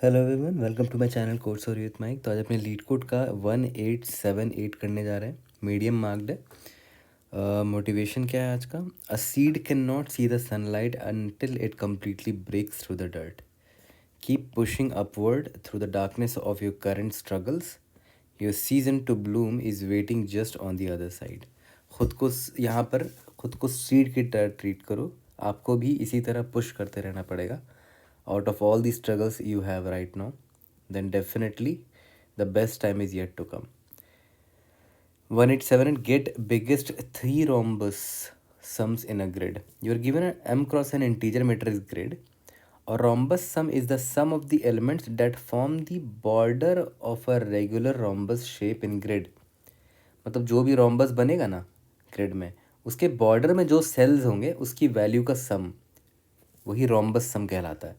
Hello everyone, welcome to my channel course और youth mic. तो आज अपने लीड कोड का 1878 करने जा रहे हैं। मीडियम मार्क्ड है। मोटिवेशन क्या है आज का? A seed cannot see the sunlight until it completely breaks through the dirt. Keep pushing upward through the darkness of your current struggles. Your season to bloom is waiting just on the other side. खुद को यहाँ पर खुद को seed की तरह treat करो। आपको भी इसी तरह पुश करते रहना पड़ेगा। Out of all the struggles you have right now, then definitely the best time is yet to come. 187, get biggest three rhombus sums in a grid. You are given an m cross an integer matrix grid. A rhombus sum is the sum of the elements that form the border of a regular rhombus shape in grid. मतलब जो भी rhombus बनेगा ना grid में, उसके border में जो sales होंगे उसकी वैल्यू का सम, वही rhombus सम कहलाता है।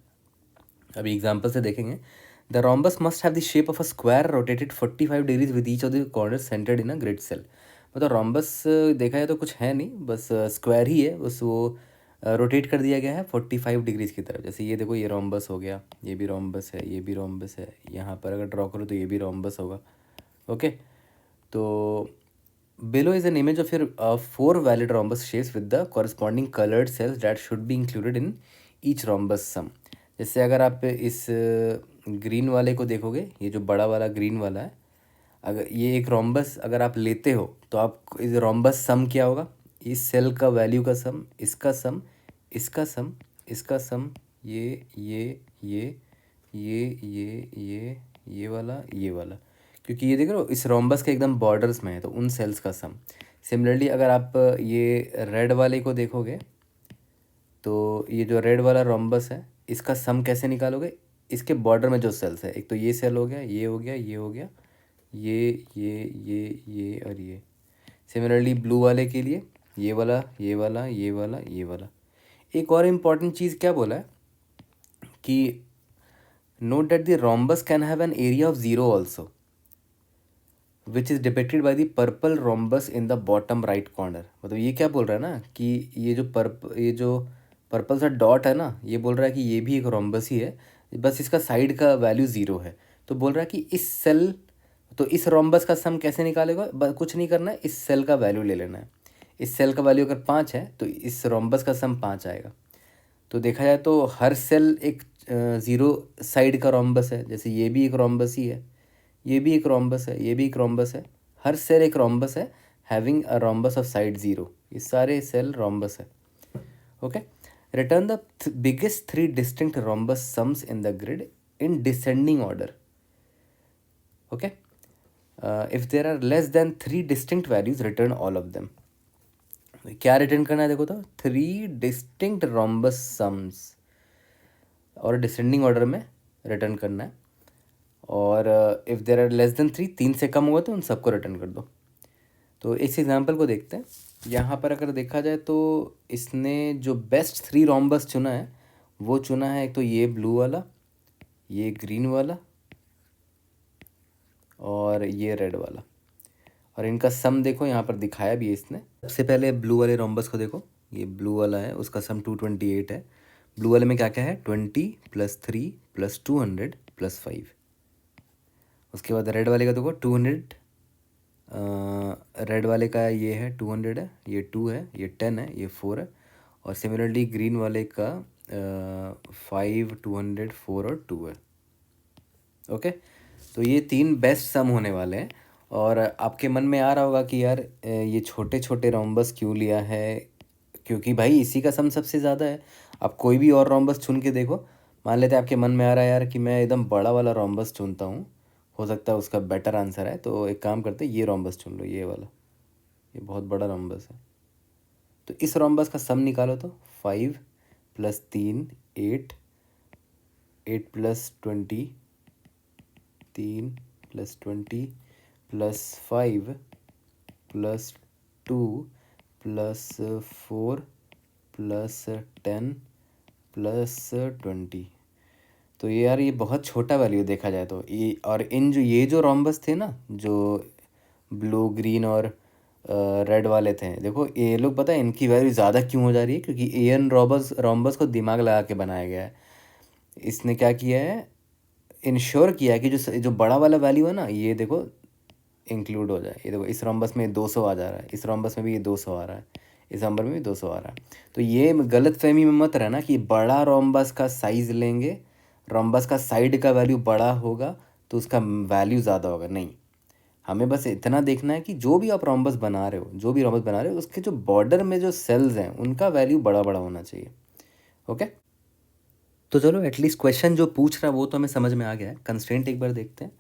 अभी एग्जाम्पल से देखेंगे। The rhombus must have the shape of a square rotated 45 degrees with each of the corner centred in a grid cell. मतलब रोम्बस देखा जाए तो कुछ है नहीं, बस स्क्वायर ही है, बस वो रोटेट कर दिया गया है 45 डिग्रीज की तरफ। जैसे ये देखो, ये रोम्बस हो गया, ये भी रोम्बस है, ये भी रोम्बस है। यहाँ पर अगर ड्रॉ करो तो ये भी रोम्बस होगा। ओके, तो below is an image of your 4 valid rhombus shapes with the corresponding colored cells that should be included in each rhombus sum। जैसे अगर आप इस ग्रीन वाले को देखोगे, ये जो बड़ा वाला ग्रीन वाला है, अगर ये एक रोम्बस अगर आप लेते हो तो आप इस रोम्बस सम क्या होगा? इस सेल का वैल्यू का सम, इसका सम, इसका सम, इसका सम, ये वाला, ये वाला। क्योंकि ये देख रहे हो इस रोम्बस के एकदम बॉर्डर्स में है, तो उन सेल्स का सम। सिमिलरली अगर आप ये रेड वाले को देखोगे तो ये जो रेड वाला रोम्बस है, इसका सम कैसे निकालोगे? इसके बॉर्डर में जो सेल्स है, एक तो ये सेल हो गया, ये हो गया, ये हो गया, ये और ये। सिमिलरली ब्लू वाले के लिए ये वाला, ये वाला, ये वाला, ये वाला। एक और इम्पॉर्टेंट चीज़ क्या बोला है कि note that the rhombus can have an area of zero also which is depicted by the purple rhombus in the bottom right corner. मतलब ये क्या बोल रहा है ना कि ये जो पर्पल सा डॉट है ना, ये बोल रहा है कि ये भी एक रोम्बस ही है, बस इसका साइड का वैल्यू ज़ीरो है। तो बोल रहा है कि इस सेल, तो इस रोम्बस का सम कैसे निकालेगा? कुछ नहीं करना है, इस सेल का वैल्यू ले लेना है। इस सेल का वैल्यू अगर 5 है तो इस रोम्बस का सम 5 आएगा। तो देखा जाए तो हर सेल एक ज़ीरो साइड का रोम्बस है। जैसे ये भी एक रोम्बस ही है, ये भी एक रोम्बस है, ये भी एक रोम्बस है। हर सेल एक रोम्बस है, having a rhombus of side zero. ये सारे सेल रोम्बस है। Okay, return the biggest 3 distinct rhombus sums in the grid in descending order. Okay, if there are less than 3 distinct values return all of them. क्या return करना है देखो तो, 3 distinct rhombus sums और descending order में return करना है। और if there are less than 3, 3 से कम हुआ तो उन सबको रिटर्न कर दो। तो इस एग्जांपल को देखते हैं। यहाँ पर अगर देखा जाए तो इसने जो बेस्ट 3 रोम्बस चुना है वो चुना है, एक तो ये ब्लू वाला, ये ग्रीन वाला और ये रेड वाला। और इनका सम देखो, यहाँ पर दिखाया भी है इसने। सबसे पहले ब्लू वाले रोम्बस को देखो, ये ब्लू वाला है, उसका सम 228 है। ब्लू वाले में क्या क्या है? 20 + 3 + 200 + 5। उसके बाद रेड वाले का देखो 200, रेड वाले का ये है 200 है, ये 2 है, ये 10 है, ये 4 है। और सिमिलरली ग्रीन वाले का 5, 200, 4 और 2 है। ओके, तो ये 3 बेस्ट सम होने वाले हैं। और आपके मन में आ रहा होगा कि यार ये छोटे छोटे रोम्बस क्यों लिया है? क्योंकि भाई इसी का सम सबसे ज़्यादा है। आप कोई भी और रोम्बस चुन के देखो। मान लेते हैं आपके मन में आ रहा है यार कि मैं एकदम बड़ा वाला रोम्बस चुनता हूँ, हो सकता है उसका बेटर आंसर है। तो एक काम करते, ये रोम्बस चुन लो, ये वाला, ये बहुत बड़ा रोम्बस है। तो इस रोम्बस का सम निकालो तो 5 + 3 8, 8 + 20, 3 + 20 + 5 + 2 + 4 + 10 + 20। तो ये यार ये बहुत छोटा वैल्यू देखा जाए तो। ये और इन जो ये जो रोम्बस थे ना, जो ब्लू ग्रीन और रेड वाले थे, देखो ये लोग, पता है इनकी वैल्यू ज़्यादा क्यों हो जा रही है? क्योंकि एन रोम्बस रोम्बस को दिमाग लगा के बनाया गया है। इसने क्या किया है, इंश्योर किया है कि जो बड़ा वाला वैल्यू है ना, ये देखो इंक्लूड हो जाए। ये देखो इस रोम्बस में 200 आ जा रहा है, इस रोम्बस में भी ये 200 आ रहा है, इस नंबर में भी 200 आ रहा है। तो ये गलत फहमी में मत रहना कि बड़ा रोम्बस का साइज़ लेंगे, रोम्बस का साइड का वैल्यू बड़ा होगा तो उसका वैल्यू ज़्यादा होगा। नहीं, हमें बस इतना देखना है कि जो भी आप रोम्बस बना रहे हो, जो भी रोम्बस बना रहे हो, उसके जो बॉर्डर में जो सेल्स हैं उनका वैल्यू बड़ा बड़ा होना चाहिए। ओके, तो चलो एटलीस्ट क्वेश्चन जो पूछ रहा है वो तो हमें समझ में आ गया है। कंस्ट्रेंट एक बार देखते हैं।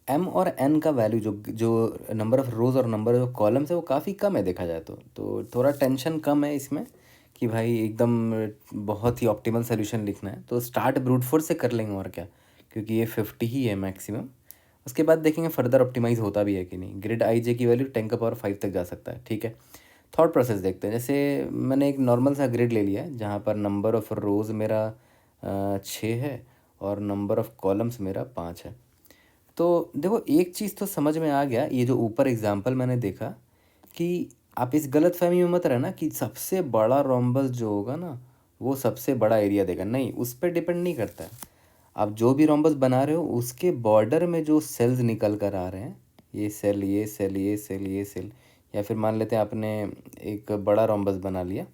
एम और एन का वैल्यू जो जो नंबर ऑफ़ रोज़ और नंबर ऑफ कॉलम्स है वो काफ़ी कम है देखा जाए तो थोड़ा टेंशन कम है इसमें कि भाई एकदम बहुत ही ऑप्टिमल सोल्यूशन लिखना है। तो स्टार्ट ब्रूट फोर्स से कर लेंगे और क्या, क्योंकि ये 50 ही है मैक्सिमम। उसके बाद देखेंगे फर्दर ऑप्टिमाइज़ होता भी है कि नहीं। ग्रिड आई जे की वैल्यू 10⁻5 तक जा सकता है, ठीक है। थॉट प्रोसेस देखते हैं। जैसे मैंने एक नॉर्मल सा ग्रिड ले लिया है जहाँ पर नंबर ऑफ़ रोज़ मेरा 6 है और नंबर ऑफ़ कॉलम्स मेरा 5 है। तो देखो एक चीज़ तो समझ में आ गया, ये जो ऊपर एग्जांपल मैंने देखा कि आप इस गलतफहमी में मत रहना कि सबसे बड़ा रोम्बस जो होगा ना वो सबसे बड़ा एरिया देगा। नहीं, उस पर डिपेंड नहीं करता है। आप जो भी रोम्बस बना रहे हो उसके बॉर्डर में जो सेल्स निकल कर आ रहे हैं, ये सेल ये सेल ये सेल ये सेल, या फिर मान लेते हैं आपने एक बड़ा रोम्बस बना लिया,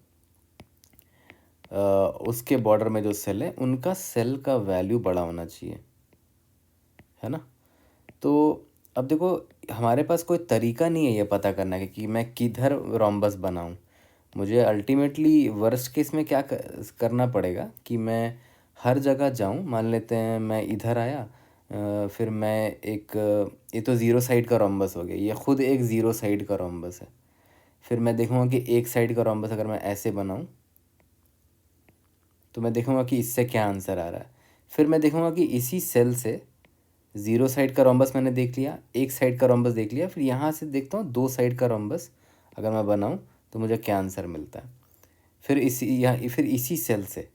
उसके बॉर्डर में जो सेल है उनका सेल का वैल्यू बड़ा होना चाहिए, है ना। तो अब देखो हमारे पास कोई तरीका नहीं है ये पता करना कि मैं किधर रोम्बस बनाऊं। मुझे अल्टीमेटली वर्स्ट केस में क्या करना पड़ेगा कि मैं हर जगह जाऊं। मान लेते हैं मैं इधर आया, फिर मैं एक ये तो ज़ीरो साइड का रोम्बस हो गया, ये खुद एक ज़ीरो साइड का रोम्बस है। फिर मैं देखूंगा कि एक साइड का रोम्बस अगर मैं ऐसे बनाऊं तो मैं देखूंगा कि इससे क्या आंसर आ रहा है। फिर मैं देखूंगा कि इसी सेल से ज़ीरो साइड का रोम्बस मैंने देख लिया, एक साइड का रोम्बस देख लिया, फिर यहाँ से देखता हूँ दो साइड का रोम्बस अगर मैं बनाऊँ तो मुझे क्या आंसर मिलता है। फिर इसी सेल से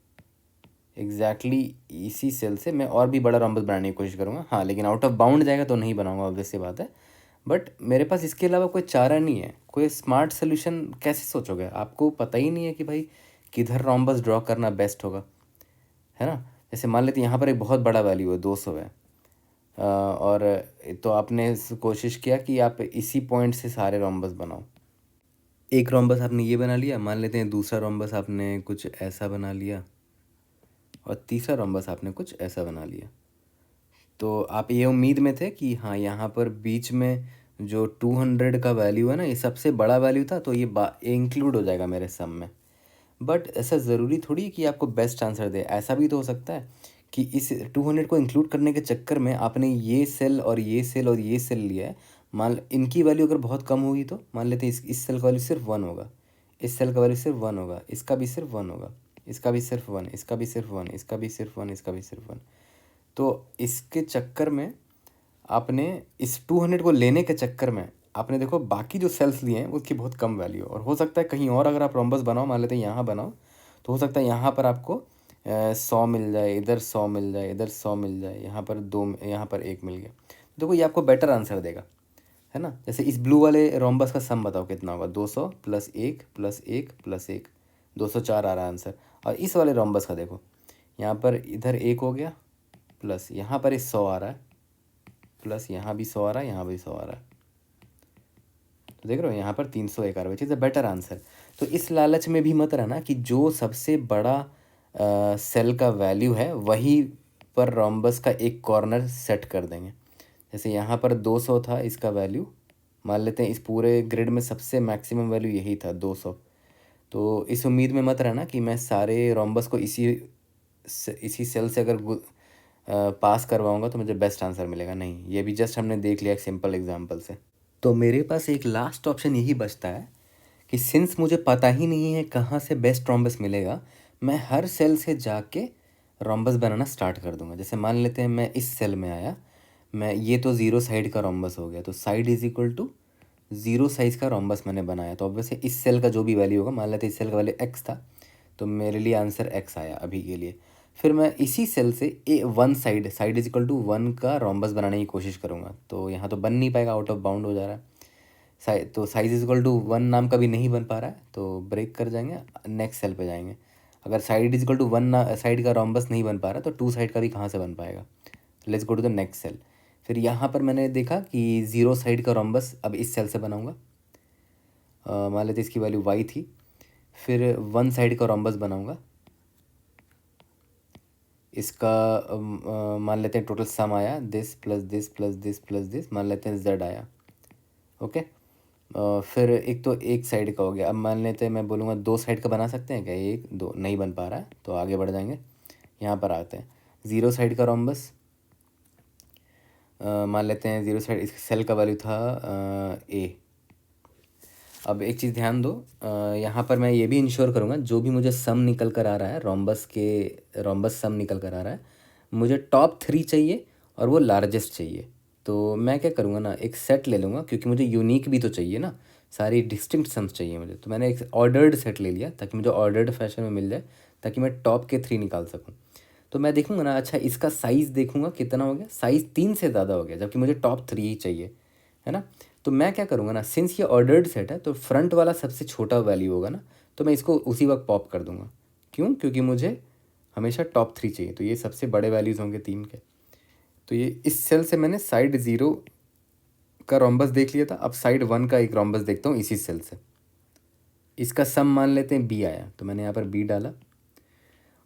एग्जैक्टली इसी सेल से मैं और भी बड़ा रोम्बस बनाने की कोशिश करूँगा। हाँ, लेकिन आउट ऑफ बाउंड जाएगा तो नहीं बनाऊँगा, ऑब्वियस सी बात है। बट मेरे पास इसके अलावा कोई चारा नहीं है। कोई स्मार्ट सोल्यूशन कैसे सोचोगे? आपको पता ही नहीं है कि भाई किधर रोम्बस ड्रॉ करना बेस्ट होगा, है ना। जैसे मान लेते हैं यहाँ पर एक बहुत बड़ा वैल्यू है 200 है, और तो आपने कोशिश किया कि आप इसी पॉइंट से सारे रोम्बस बनाओ। एक रोम्बस आपने ये बना लिया, मान लेते हैं दूसरा रोम्बस आपने कुछ ऐसा बना लिया और तीसरा रोम्बस आपने कुछ ऐसा बना लिया। तो आप ये उम्मीद में थे कि हाँ यहाँ पर बीच में जो 200 का वैल्यू है ना, ये सबसे बड़ा वैल्यू था तो ये इंक्लूड हो जाएगा मेरे सम में। बट ऐसा ज़रूरी थोड़ी कि आपको बेस्ट आंसर दे। ऐसा भी तो हो सकता है कि इस 200 को इंक्लूड करने के चक्कर में आपने ये सेल और ये सेल और ये सेल लिया है। मान इनकी वैल्यू अगर बहुत कम होगी तो मान लेते हैं इस सेल का वैल्यू सिर्फ 1 होगा, इस सेल का वैल्यू सिर्फ 1 होगा, इसका भी सिर्फ 1 होगा, इसका भी सिर्फ 1, इसका भी सिर्फ 1, इसका भी सिर्फ 1, इसका भी सिर्फ 1। तो इसके चक्कर में आपने इस 200 को लेने के चक्कर में आपने देखो बाकी जो सेल्स लिए हैं उसकी बहुत कम वैल्यू। और हो सकता है कहीं और अगर आप रोम्बस बनाओ, मान लेते हैं यहाँ बनाओ, तो हो सकता है यहाँ पर आपको 100 मिल जाए, इधर 100 मिल जाए, इधर 100 मिल जाए, यहाँ पर 2, यहाँ पर 1 मिल गया। देखो ये आपको बेटर आंसर देगा, है ना। जैसे इस ब्लू वाले रोम्बस का सम बताओ कितना होगा, 200 + 1 + 1 + 1, 204 आ रहा है आंसर। और इस वाले रोम्बस का देखो, यहाँ पर इधर 1 हो गया, प्लस यहाँ पर 100 आ रहा है, प्लस यहाँ भी 100 आ रहा है, यहाँ भी 100 आ रहा है। तो देख रहे हो यहाँ पर 301 आ रहा है, which is a better answer. तो इस लालच में भी मत रहना कि जो सबसे बड़ा सेल का वैल्यू है वही पर रोम्बस का एक कॉर्नर सेट कर देंगे। जैसे यहाँ पर 200 था इसका वैल्यू, मान लेते हैं इस पूरे ग्रिड में सबसे मैक्सिमम वैल्यू यही था 200। तो इस उम्मीद में मत रहना कि मैं सारे रोम्बस को इसी सेल से अगर पास करवाऊँगा तो मुझे बेस्ट आंसर मिलेगा। नहीं, ये भी जस्ट हमने देख लिया एक सिंपल एग्जांपल से। तो मेरे पास एक लास्ट ऑप्शन यही बचता है कि सिंस मुझे पता ही नहीं है कहाँ से बेस्ट रोम्बस मिलेगा, मैं हर सेल से जाके रोम्बस बनाना स्टार्ट कर दूंगा। जैसे मान लेते हैं मैं इस सेल में आया, मैं ये तो ज़ीरो साइड का रोम्बस हो गया, तो side is equal to zero size का रोम्बस मैंने बनाया। तो ऑब्वियसली इस सेल का जो भी वैल्यू होगा, मान लेते हैं इस सेल का वैल्यू x था, तो मेरे लिए आंसर x आया अभी के लिए। फिर मैं इसी सेल से one side is equal to 1 का रोम्बस बनाने की कोशिश करूँगा। तो यहाँ तो बन नहीं पाएगा, आउट ऑफ बाउंड हो जा रहा है। तो साइज इज इक्वल टू 1 नाम का भी नहीं बन पा रहा है, तो ब्रेक कर जाएंगे, नेक्स्ट सेल पे जाएंगे। अगर side is equal to 1 side का रोम्बस नहीं बन पा रहा तो 2 साइड का भी कहाँ से बन पाएगा। Let's go to the next cell. फिर यहाँ पर मैंने देखा कि ज़ीरो साइड का रोम्बस अब इस सेल से बनाऊँगा। मान लेते इसकी वैल्यू y थी। फिर वन साइड का रोम्बस बनाऊँगा, इसका मान लेते हैं टोटल सम आया this plus this plus this plus this, मान लेते हैं z आया। ओके, फिर एक तो एक साइड का हो गया। अब मान लेते हैं मैं बोलूँगा दो साइड का बना सकते हैं क्या, एक दो, नहीं बन पा रहा है तो आगे बढ़ जाएंगे। यहाँ पर आते हैं ज़ीरो साइड का रोम्बस, मान लेते हैं ज़ीरो साइड, इस सेल का वैल्यू था a। अब एक चीज़ ध्यान दो, यहाँ पर मैं ये भी इंश्योर करूँगा जो भी मुझे सम निकल कर आ रहा है, रोम्बस सम निकल कर आ रहा है, मुझे टॉप 3 चाहिए और वो लार्जेस्ट चाहिए। तो मैं क्या करूँगा ना, एक सेट ले लूँगा, क्योंकि मुझे यूनिक भी तो चाहिए ना, सारी डिस्टिंक्ट सम्स चाहिए मुझे। तो मैंने एक ऑर्डर्ड सेट ले लिया ताकि मुझे ऑर्डर्ड फैशन में मिल जाए, ताकि मैं टॉप के 3 निकाल सकूँ। तो मैं देखूँगा ना, अच्छा इसका साइज़ देखूँगा कितना हो गया, साइज़ 3 से ज़्यादा हो गया, जबकि मुझे टॉप 3 ही चाहिए, है ना। तो मैं क्या करूँगा ना, सिंस ये ऑर्डर्ड सेट है तो फ्रंट वाला सबसे छोटा वैल्यू होगा ना, तो मैं इसको उसी वक्त पॉप कर दूंगा। क्यों? क्योंकि मुझे हमेशा टॉप 3 चाहिए, तो ये सबसे बड़े वैल्यूज़ होंगे 3 के। तो ये इस सेल से मैंने साइड 0 का रोम्बस देख लिया था, अब साइड 1 का एक रोम्बस देखता हूँ इसी सेल से। इसका सम मान लेते हैं b आया, तो मैंने यहाँ पर b डाला।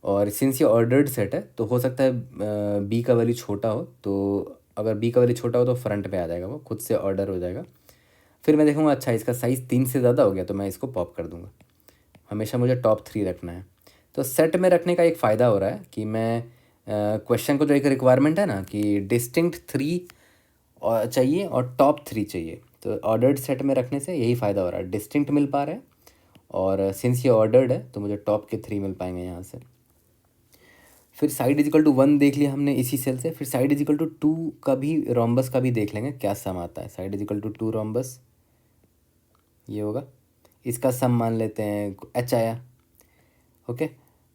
और सिंस ये ऑर्डर्ड सेट है तो हो सकता है b का वैल्यू छोटा हो, तो अगर b का वैल्यू छोटा हो तो फ्रंट पे आ जाएगा, वो खुद से ऑर्डर हो जाएगा। फिर मैं देखूँगा अच्छा इसका साइज़ 3 से ज़्यादा हो गया, तो मैं इसको पॉप कर दूँगा। हमेशा मुझे टॉप 3 रखना है। तो सेट में रखने का एक फ़ायदा हो रहा है कि मैं क्वेश्चन को जो एक रिक्वायरमेंट है ना कि डिस्टिंक्ट 3 और चाहिए और टॉप 3 चाहिए, तो ऑर्डर्ड सेट में रखने से यही फ़ायदा हो रहा है, डिस्टिंक्ट मिल पा रहा है, और सिंस ये ऑर्डर्ड है तो मुझे टॉप के 3 मिल पाएंगे यहाँ से। फिर साइड इजिकल टू 1 देख लिया हमने इसी सेल से। फिर साइड इजिकल टू 2 का भी, रोम्बस का भी देख लेंगे क्या सम आता है। साइड इजिकल टू 2 रोम्बस ये होगा, इसका सम मान लेते हैं h आया। ओके,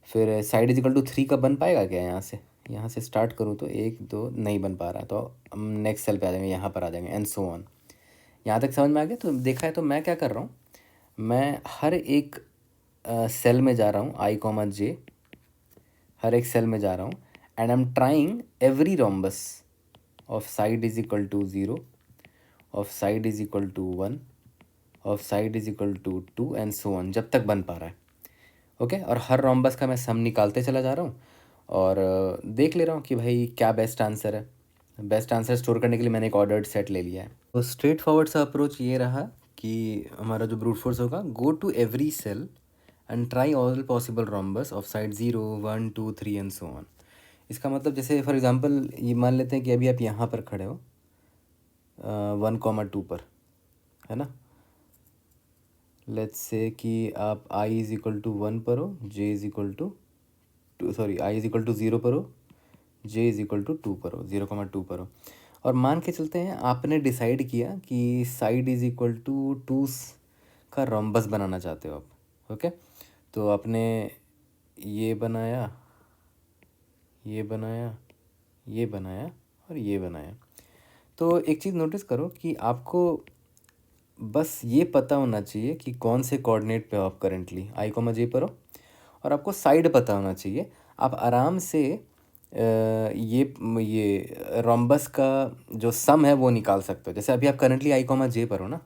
फिर साइड इजिकल टू 3 का बन पाएगा क्या, यहाँ से स्टार्ट करूँ तो 1 2 नहीं बन पा रहा है, तो हम नेक्स्ट सेल पे आ जाएंगे, यहाँ पर आ जाएंगे एंड सो ऑन। यहाँ तक समझ में आ गया? तो देखा है, तो मैं क्या कर रहा हूँ, मैं हर एक सेल में जा रहा हूँ i, j, हर एक सेल में जा रहा हूँ, and I am trying every rhombus of side is equal to 0, of side is equal to 1, of side is equal to 2 and so on, जब तक बन पा रहा है। ओके, और हर रोम्बस का मैं सम निकालते चला जा रहा हूँ और देख ले रहा हूँ कि भाई क्या बेस्ट आंसर है। बेस्ट आंसर स्टोर करने के लिए मैंने एक ऑर्डर्ड सेट ले लिया है। तो स्ट्रेट फॉरवर्ड सा अप्रोच ये रहा कि हमारा जो ब्रूट फोर्स होगा, go to every cell and try all possible rhombus of side 0 1 2 3 and so on. इसका मतलब जैसे फॉर एग्जांपल ये मान लेते हैं कि अभी आप यहाँ पर खड़े हो 1, 2 पर, है ना। लेट्स से कि आप i इज इक्वल टू 1 पर हो, j is equal to i is equal to 0 पर हो, j इज इक्वल टू 2 पर हो, 0, 2 पर हो। और मान के चलते हैं आपने डिसाइड किया कि साइड इज इक्वल टू 2 का रोम्बस बनाना चाहते हो आप। ओके, तो आपने ये बनाया, ये बनाया, ये बनाया और ये बनाया। तो एक चीज़ नोटिस करो कि आपको बस ये पता होना चाहिए कि कौन से कोऑर्डिनेट पे हो आप करेंटली, i, j पर हो, और आपको साइड पता होना चाहिए। आप आराम से ये रोम्बस का जो सम है वो निकाल सकते हो। जैसे अभी आप करेंटली i, j पर हो ना,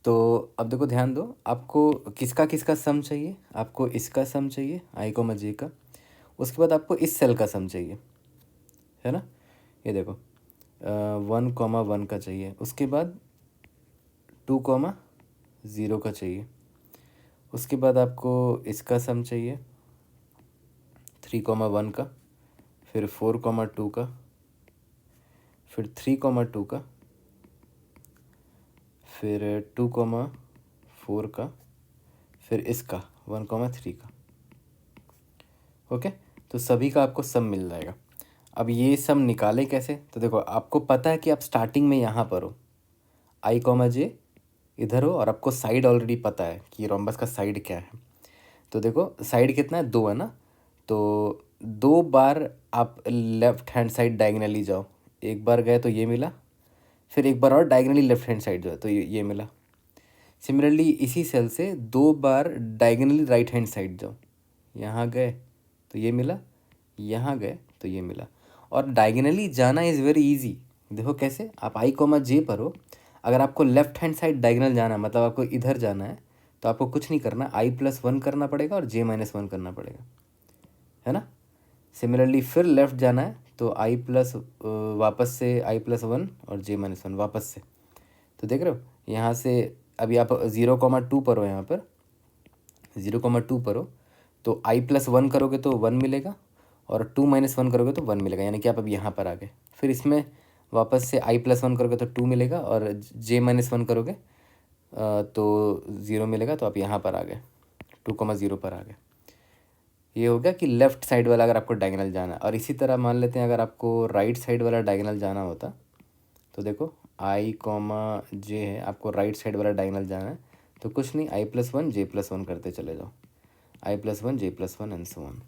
तो अब देखो ध्यान दो, आपको किसका किसका सम चाहिए, आपको इसका सम चाहिए i, j का, उसके बाद आपको इस सेल का सम चाहिए, है ना। ये देखो 1, 1 का चाहिए, उसके बाद 2, 0 का चाहिए, उसके बाद आपको इसका सम चाहिए 3, 1 का, फिर 4, 2 का, फिर 3, 2 का, फिर 2, 4 का, फिर इसका 1, 3 का। ओके, तो सभी का आपको सम मिल जाएगा। अब ये सम निकाले कैसे, तो देखो आपको पता है कि आप स्टार्टिंग में यहाँ पर हो, i, j इधर हो, और आपको साइड ऑलरेडी पता है कि रोम्बस का साइड क्या है। तो देखो साइड कितना है, 2 है ना, तो 2 बार आप लेफ्ट हैंड साइड डायगनली जाओ, एक बार गए तो ये मिला, फिर एक बार और डायगनली लेफ्ट हैंड साइड जाओ तो ये मिला। सिमिलरली इसी सेल से 2 बार डायगनली राइट हैंड साइड जाओ, यहाँ गए तो ये मिला, यहाँ गए तो ये मिला। और डायगनली जाना इज़ वेरी इजी। देखो कैसे, आप आई कॉमा जे पर हो, अगर आपको लेफ्ट हैंड साइड डायगनल जाना है, मतलब आपको इधर जाना है, तो आपको कुछ नहीं करना, i+1 करना पड़ेगा और j-1 करना पड़ेगा, है ना। सिमिलरली फिर लेफ़्ट जाना है तो आई प्लस वापस से i+1 और j-1 वापस से। तो देख रहे हो यहाँ से, अभी आप 0,2 पर हो, यहाँ पर 0,2 पर हो, तो i+1 करोगे तो 1 मिलेगा और 2-1 करोगे तो 1 मिलेगा, यानी कि आप अब यहाँ पर आ गए। फिर इसमें वापस से i+1 करोगे तो 2 मिलेगा और j-1 करोगे तो 0 मिलेगा, तो आप यहाँ पर आ गए, 2,0 पर आ गए। ये हो गया कि लेफ़्ट साइड वाला अगर आपको डायगोनल जाना है। और इसी तरह मान लेते हैं अगर आपको राइट साइड वाला डायगोनल जाना होता, तो देखो i कॉमा जे है, आपको राइट साइड वाला डायगोनल जाना है, तो कुछ नहीं, i+1 j+1 करते चले जाओ, i+1 j+1 and so on.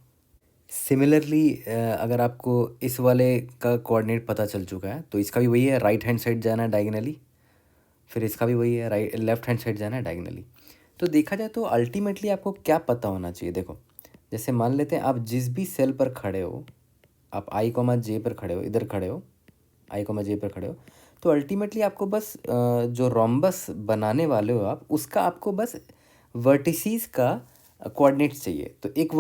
Similarly अगर आपको इस वाले का कोऑर्डिनेट पता चल चुका है, तो इसका भी वही है, राइट हैंड साइड जाना है डायगनली, फिर इसका भी वही है, लेफ्ट हैंड साइड जाना है डायगनली। तो देखा जाए तो अल्टीमेटली आपको क्या पता होना चाहिए। देखो जैसे मान लेते हैं आप जिस भी सेल पर खड़े हो, आप आई कॉमा जे पर खड़े हो, इधर खड़े हो, आई कॉमा जे पर खड़े हो, तो अल्टीमेटली आपको बस जो रोम्बस बनाने वाले हो आप, उसका आपको बस वर्टिसीज का कोऑर्डिनेट चाहिए। तो एक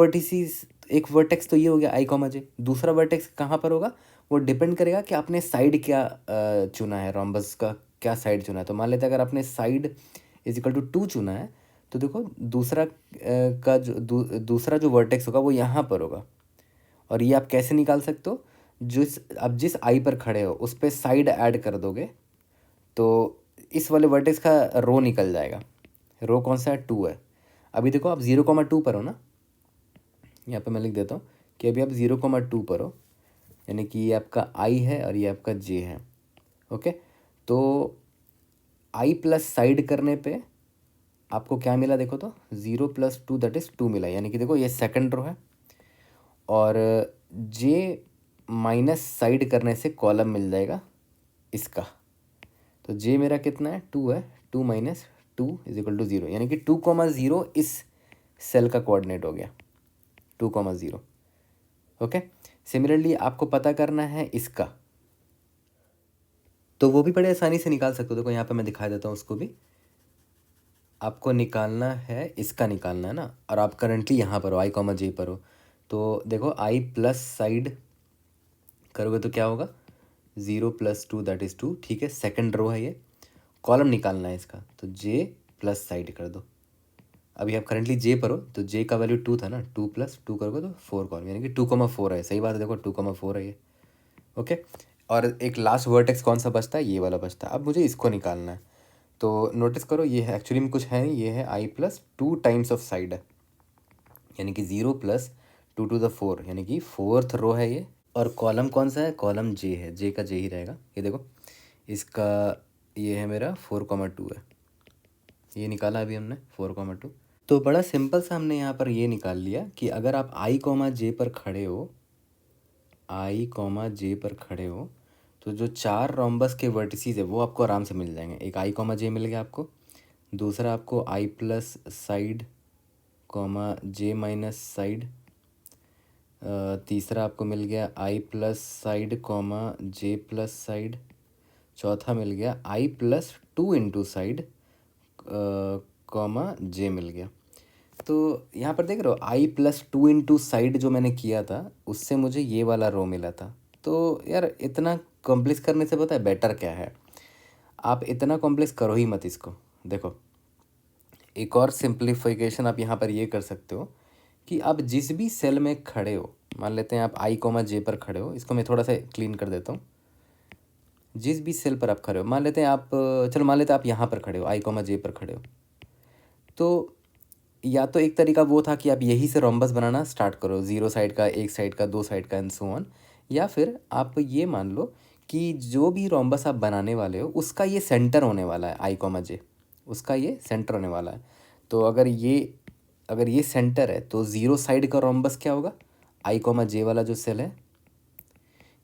वर्टेक्स तो ये हो गया आई कॉमा जे, दूसरा वर्टेक्स कहाँ पर होगा वो डिपेंड करेगा कि आपने साइड क्या चुना है, रोम्बस का क्या साइड चुना है। तो मान लेते हैं अगर आपने साइड =2 चुना है, तो देखो दूसरा का जो दूसरा जो वर्टेक्स होगा वो यहाँ पर होगा। और ये आप कैसे निकाल सकते हो, आप जिस आई पर खड़े हो उस पर साइड ऐड कर दोगे तो इस वाले वर्टेक्स का रो निकल जाएगा। रो कौन सा है, 2 है। अभी देखो आप 0,2 पर हो ना, यहाँ पे मैं लिख देता हूँ कि अभी आप 0,2 पर हो, यानी कि ये आपका आई है और ये आपका जे है। ओके, तो आई प्लस साइड करने पे आपको क्या मिला, देखो तो 0+2 दैट इज़ 2 मिला, यानी कि देखो ये सेकंड रो है। और जे माइनस साइड करने से कॉलम मिल जाएगा इसका। तो जे मेरा कितना है, 2 है, 2 - 2 = 0, यानी कि 2,0 इस सेल का कोऑर्डिनेट हो गया, 2,0। ओके, सिमिलरली आपको पता करना है इसका, तो वो भी बड़े आसानी से निकाल सकते हो। देखो यहाँ पे मैं दिखा देता हूँ उसको भी। आपको निकालना है, इसका निकालना है ना, और आप करंटली यहाँ पर हो, आई कॉमा जे पर हो। तो देखो आई प्लस साइड करोगे तो क्या होगा, 0+2 दैट इज़ 2, ठीक है, सेकंड रो है ये, कॉलम निकालना है इसका, तो जे प्लस साइड कर दो। अभी आप करंटली जे पर हो, तो जे का वैल्यू 2 था ना, 2+2 करोगे तो 4 कॉलम, यानी कि 2,4 है, सही बात है, देखो 2,4 है ये। ओके, और एक लास्ट वर्टेक्स कौन सा बचता है, ये वाला बचता है। अब मुझे इसको निकालना है, तो नोटिस करो ये है एक्चुअली में कुछ है नहीं, ये है i+2 टाइम्स ऑफ साइड है, यानी कि 0+2⁴, यानी कि फोर्थ रो है ये। और कॉलम कौन सा है, कॉलम जे है, जे का जे ही रहेगा। ये देखो इसका, ये है मेरा 4,2 है, ये निकाला अभी हमने 4,2। तो बड़ा सिंपल सा हमने यहाँ पर ये निकाल लिया कि अगर आप आई कॉमा जे पर खड़े हो, आई कॉमा जे पर खड़े हो, तो जो 4 रोम्बस के वर्टिसीज है वो आपको आराम से मिल जाएंगे। एक आई कॉमा जे मिल गया आपको, दूसरा आपको आई plus side comma j minus side, तीसरा आपको मिल गया आई प्लस साइड कॉमा जे प्लस साइड, चौथा मिल गया i+2 इंटू साइड कॉमा जे मिल गया। तो यहाँ पर देख रहे हो i+2 इंटू साइड जो मैंने किया था उससे मुझे ये वाला रो मिला था। तो यार इतना कॉम्प्लेक्स करने से पता है बेटर क्या है, आप इतना कॉम्प्लेक्स करो ही मत इसको। देखो एक और सिंप्लीफिकेशन आप यहाँ पर ये कर सकते हो कि आप जिस भी सेल में खड़े हो, मान लेते हैं आप आई कॉमा जे पर खड़े हो, इसको मैं थोड़ा सा क्लीन कर देता हूँ। जिस भी सेल पर आप खड़े हो, मान लेते हैं आप, चलो मान लेते हैं आप यहाँ पर खड़े हो, आई कॉमा जे पर खड़े हो, तो या तो एक तरीका वो था कि आप यहीं से रोम्बस बनाना स्टार्ट करो, 0 साइड का, 1 साइड का, 2 साइड का एंड सो ऑन। या फिर आप ये मान लो कि जो भी रोम्बस आप बनाने वाले हो उसका ये सेंटर होने वाला है, आई कॉमा जे, उसका ये सेंटर होने वाला है। तो अगर ये सेंटर है तो 0 साइड का रोम्बस क्या होगा, आई कॉमा जे वाला जो सेल है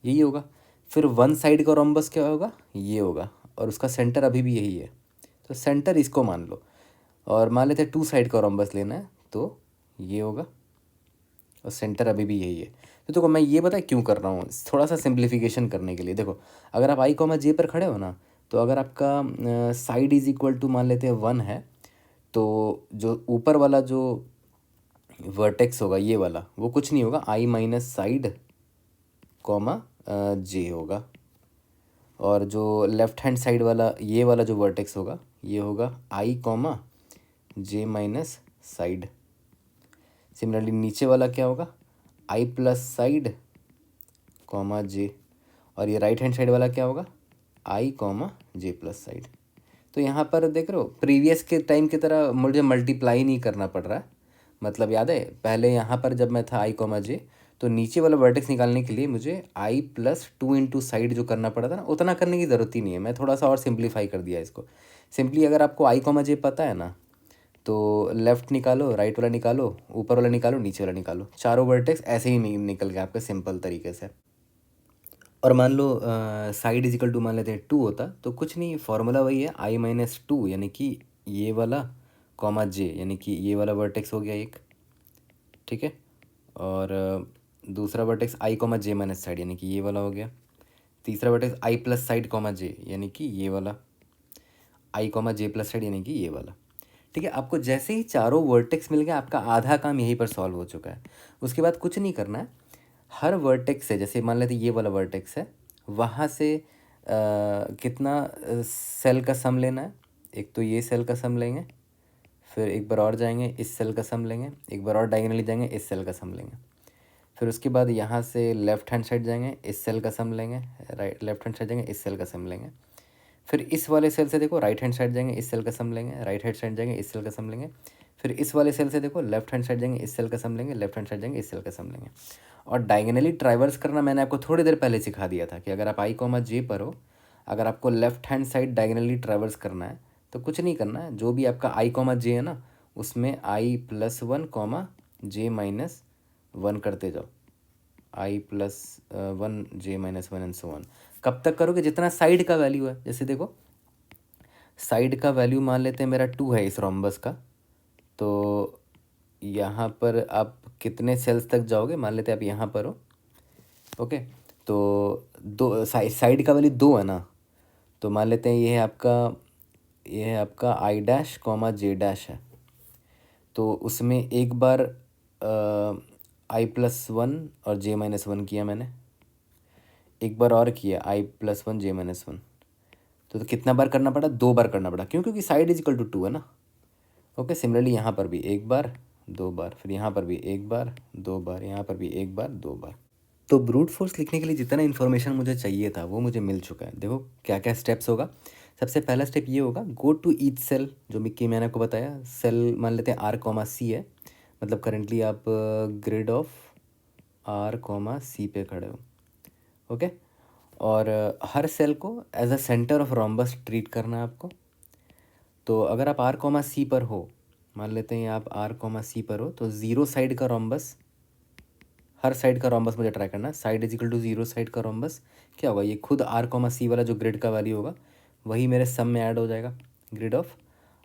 यही होगा। फिर 1 साइड का रोम्बस क्या होगा, ये होगा, और उसका सेंटर अभी भी यही है, तो सेंटर इसको मान लो। और मान लेते हैं 2 साइड का रोम्बस लेना है, तो ये होगा और सेंटर अभी भी यही है। तो देखो मैं ये पता है क्यों कर रहा हूँ, थोड़ा सा सिंप्लीफिकेशन करने के लिए। देखो अगर आप आई कॉमा जे पर खड़े हो ना, तो अगर आपका साइड इज इक्वल टू मान लेते हैं 1 है, तो जो ऊपर वाला जो वर्टेक्स होगा ये वाला, वो कुछ नहीं होगा, आई माइनस साइड कॉमा जे होगा। और जो लेफ्ट हैंड साइड वाला ये वाला जो वर्टेक्स होगा, ये होगा आई comma j minus side. Similarly नीचे वाला क्या होगा, आई प्लस साइड कॉमा जे। और ये राइट हैंड साइड वाला क्या होगा, आई कॉमा जे प्लस साइड। तो यहाँ पर देख रहे हो प्रीवियस के टाइम की तरह मुझे मल्टीप्लाई नहीं करना पड़ रहा है। मतलब याद है पहले यहाँ पर जब मैं था आई कॉमा जे, तो नीचे वाला वर्टेक्स निकालने के लिए मुझे आई प्लस 2 इंटू साइड जो करना पड़ा था ना, उतना करने की ज़रूरत ही नहीं है। मैं थोड़ा सा और सिंप्लीफाई कर दिया इसको। सिंपली अगर आपको आई कॉमा जे पता है ना, तो लेफ़्ट निकालो, राइट वाला निकालो, ऊपर वाला निकालो, नीचे वाला निकालो, चारों वर्टेक्स ऐसे ही निकल गए आपके सिंपल तरीके से। और मान लो साइड इजिकल टू मान लेते हैं 2 होता, तो कुछ नहीं, फॉर्मूला वही है, आई माइनस 2 यानी कि ये वाला कॉमा जे, यानी कि ये वाला वर्टेक्स हो गया एक, ठीक है। और दूसरा वर्टेक्स आई कॉमा जे माइनस साइड यानी कि ये वाला हो गया। तीसरा वर्टेक्स आई प्लस साइड कॉमा जे यानी कि ये वाला, आई कॉमा जे प्लस साइड यानी कि ये वाला, ठीक है। आपको जैसे ही चारों वर्टेक्स मिल गए, आपका आधा काम यहीं पर सॉल्व हो चुका है। उसके बाद कुछ नहीं करना है, हर वर्टेक्स से, जैसे मान लेते ये वाला वर्टेक्स है, वहाँ से कितना सेल का सम लेना है। एक तो ये सेल का सम लेंगे, फिर एक बार और जाएंगे इस सेल का सम लेंगे, एक बार और डायगोनली जाएंगे इस सेल का सम लेंगे, फिर उसके बाद यहाँ से लेफ्ट हैंड साइड जाएंगे इस सेल का सम लेंगे, राइट लेफ्ट हैंड साइड जाएंगे इस सेल का सम लेंगे, फिर इस वाले सेल से देखो राइट हैंड साइड जाएंगे इस सेल का सम लेंगे, राइट हैंड साइड जाएंगे इस सेल का सम लेंगे, फिर इस वाले सेल से देखो लेफ्ट हैंड साइड जाएंगे इस सेल का सम लेंगे, लेफ्ट हैंड साइड जाएंगे इस सेल का सम लेंगे। और डायगोनली ट्राइवर्स करना मैंने आपको थोड़ी देर पहले सिखा दिया था कि अगर आप आई कॉमा जे पर हो, अगर आपको left hand side diagonally traverse करना है, तो कुछ नहीं करना है, जो भी आपका आई कॉमा जे है ना, उसमें i plus 1 comma j minus 1 करते जाओ, i plus 1 j minus 1 and so on. कब तक करोगे, जितना साइड का वैल्यू है। जैसे देखो साइड का वैल्यू मान लेते हैं मेरा 2 है इस रोम्बस का, तो यहाँ पर आप कितने सेल्स तक जाओगे, मान लेते हैं आप यहाँ पर हो, ओके। तो दो साइड का वैल्यू 2 है ना, तो मान लेते हैं ये है आपका I dash comma J dash है। तो उसमें एक बार आई प्लस 1 और जे माइनस 1 किया मैंने, एक बार और किया आई प्लस 1 जे माइनस 1। तो कितना बार करना पड़ा, 2 बार करना पड़ा, क्यों, क्योंकि साइड इज इक्वल टू 2 है ना, ओके। सिमिलरली यहाँ पर भी एक बार 2 बार, फिर यहाँ पर भी एक बार 2 बार, यहाँ पर भी एक बार 2 बार। तो ब्रूट फोर्स लिखने के लिए जितना इन्फॉर्मेशन मुझे चाहिए था वो मुझे मिल चुका है। देखो क्या क्या स्टेप्स होगा। सबसे पहला स्टेप ये होगा, गो टू ईच सेल, जो कि मैंने आपको बताया। सेल मान लेते हैं आर कॉमा सी है, मतलब करेंटली आप grid of r comma c पे खड़े हो, ओके। और हर सेल को as a centre of rhombus treat करना है आपको। तो अगर आप आर कॉमा सी पर हो, मान लेते हैं आप आर कॉमा सी पर हो, तो ज़ीरो साइड का रोम्बस, हर साइड का रोम्बस मुझे ट्राई करना है। Side is equal to zero side का रोम्बस क्या होगा, ये खुद आर कॉमा सी वाला जो ग्रिड का वैल्यू होगा वही मेरे सम में ऐड हो जाएगा, grid of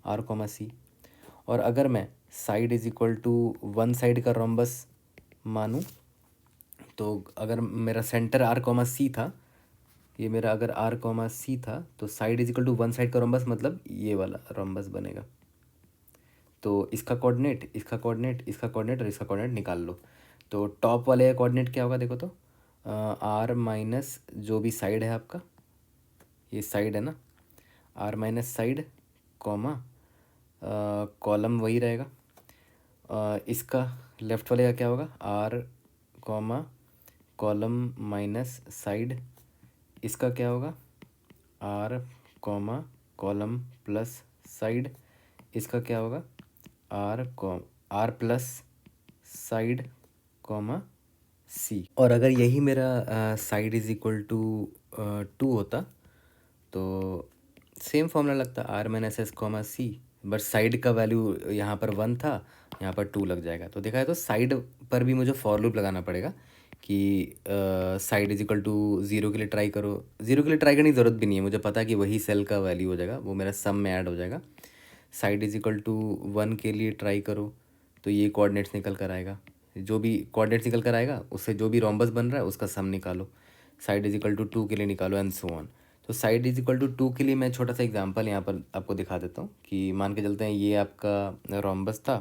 r comma c. और अगर मैं side is equal to 1 side का रोम्बस मानूँ, तो अगर मेरा सेंटर आर कॉमा सी था, ये मेरा अगर आर कॉमा सी था, तो side is equal to 1 side का रोम्बस मतलब ये वाला रोम्बस बनेगा। तो इसका कोऑर्डिनेट, इसका कोऑर्डिनेट, इसका कोऑर्डिनेट और इसका कोऑर्डिनेट निकाल लो। तो टॉप वाले का कोऑर्डिनेट क्या होगा, देखो तो आर माइनस जो भी साइड है आपका, ये साइड है ना, r minus side comma column वही रहेगा। इसका लेफ्ट वाले का क्या होगा, r comma column minus side, इसका क्या होगा, r comma column plus side, इसका क्या होगा, r plus side comma c. और अगर यही मेरा साइड इज इक्वल टू 2 होता, तो सेम फॉर्मूला लगता, r minus s comma c, but side का वैल्यू यहाँ पर 1 था, यहाँ पर 2 लग जाएगा। तो देखा है, तो साइड पर भी मुझे फॉर लूप लगाना पड़ेगा कि साइड इज इक्वल टू 0 के लिए ट्राई करो। 0 के लिए ट्राई करने की ज़रूरत भी नहीं है, मुझे पता है कि वही सेल का वैल्यू हो जाएगा, वो मेरा सम में ऐड हो जाएगा। साइड इज इक्वल टू 1 के लिए ट्राई करो, तो ये कोऑर्डिनेट्स निकल कर आएगा, जो भी कोऑर्डिनेट निकल कर आएगा उससे जो भी रोम्बस बन रहा है उसका सम निकालो, साइड इज इक्वल टू 2 के लिए निकालो एंड सो ऑन। तो साइड इज इक्वल टू 2 के लिए मैं छोटा सा एग्जांपल यहाँ पर आपको दिखा देता हूँ कि मान के चलते हैं ये आपका रोम्बस था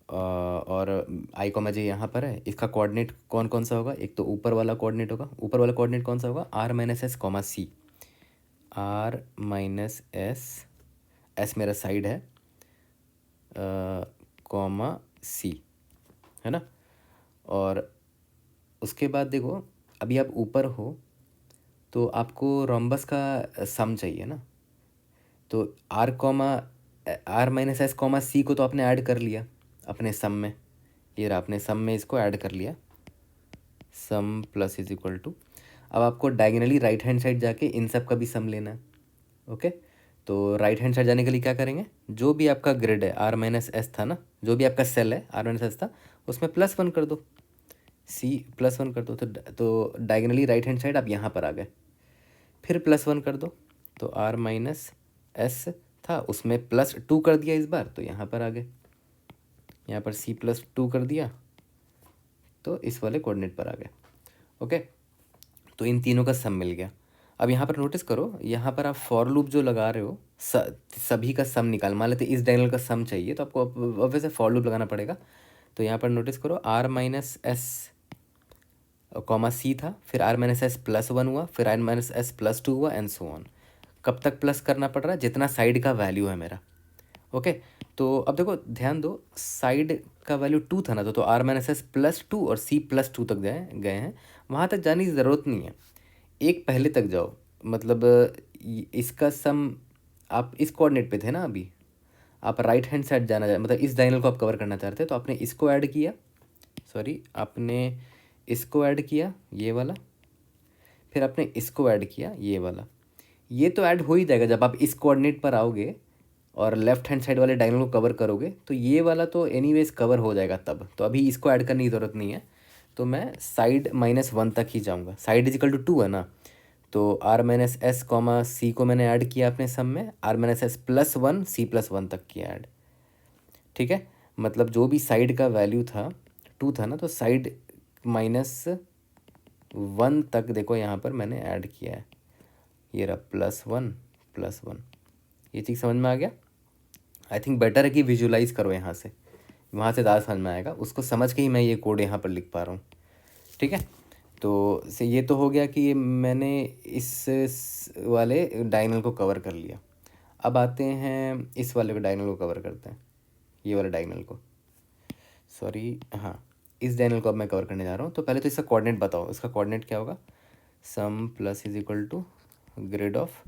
और आई कॉमा जे यहाँ पर है। इसका कोऑर्डिनेट कौन कौन सा होगा, एक तो ऊपर वाला कोऑर्डिनेट होगा, ऊपर वाला कोऑर्डिनेट कौन सा होगा, r minus s comma c, r minus s, s मेरा साइड है कॉमा सी, है ना। और उसके बाद देखो अभी आप ऊपर हो तो आपको रोम्बस का सम चाहिए ना, तो आर माइनस एस कॉमा सी को तो आपने ऐड कर लिया अपने सम में, ये रहा आपने सम में इसको ऐड कर लिया, सम प्लस इज इक्वल टू। अब आपको डायगनली राइट हैंड साइड जाके इन सब का भी सम लेना है। ओके, तो राइट हैंड साइड जाने के लिए क्या करेंगे, जो भी आपका ग्रिड है आर माइनस एस था ना, जो भी आपका सेल है आर माइनस एस था उसमें +1 कर दो, सी +1 कर दो, तो डायगनली राइट हैंड साइड आप यहाँ पर आ गए, फिर +1 कर दो, तो आर माइनस एस था उसमें +2 कर दिया इस बार, तो यहाँ पर आ गए, यहाँ पर C+2 कर दिया तो इस वाले कोऑर्डिनेट पर आ गए। ओके, तो इन तीनों का सम मिल गया। अब यहाँ पर नोटिस करो, यहाँ पर आप फॉर लूप जो लगा रहे हो सभी का सम निकाल, मान लेते इस डायगोनल का सम चाहिए तो आपको ऑब्वियसली फॉर लूप लगाना पड़ेगा। तो यहाँ पर नोटिस करो are minus s comma c था, फिर आर माइनस एस +1 हुआ, फिर आर माइनस एस +2 हुआ एंड सो ऑन। कब तक प्लस करना पड़ रहा है, जितना साइड का वैल्यू है मेरा। ओके, तो अब देखो ध्यान दो, साइड का वैल्यू 2 था ना, तो आर माइनस एस +2 और सी +2 तक गए हैं, वहाँ तक जाने की ज़रूरत नहीं है, एक पहले तक जाओ। मतलब इसका सम आप इस कोऑर्डिनेट पे थे ना अभी, आप राइट हैंड साइड जाना चाह मतलब इस डायगोनल को आप कवर करना चाहते हैं, तो आपने इसको ऐड किया, सॉरी आपने इसको ऐड किया ये वाला, फिर आपने इसको ऐड किया ये वाला, ये तो ऐड हो ही जाएगा जब आप इस कोऑर्डिनेट पर आओगे और लेफ्ट हैंड साइड वाले डायगोनल को कवर करोगे, तो ये वाला तो एनीवेज कवर हो जाएगा तब, तो अभी इसको ऐड करने की ज़रूरत नहीं है। तो मैं साइड -1 तक ही जाऊँगा, साइड इज इक्वल टू 2 है ना, तो आर माइनस एस कॉमा सी को मैंने ऐड किया अपने सम में, आर माइनस एस +1 सी +1 तक किया ऐड, ठीक है। मतलब जो भी साइड का वैल्यू था 2 था ना, तो साइड -1 तक देखो यहाँ पर मैंने ऐड किया है, ये रहा +1 ये चीज़ समझ में आ गया। आई थिंक बेटर है कि विजुलाइज करो यहाँ से, वहाँ से ज़्यादा समझ में आएगा, उसको समझ के ही मैं ये कोड यहाँ पर लिख पा रहा हूँ, ठीक है। तो से ये तो हो गया कि मैंने इस वाले डायगोनल को कवर कर लिया। अब आते हैं इस वाले डायगोनल को कवर करते हैं, ये वाले डायगोनल को, सॉरी हाँ इस डायगोनल को अब मैं कवर करने जा रहा हूँ। तो पहले तो इसका कोऑर्डिनेट बताओ, इसका कोऑर्डिनेट क्या होगा, sum plus is equal to grid of,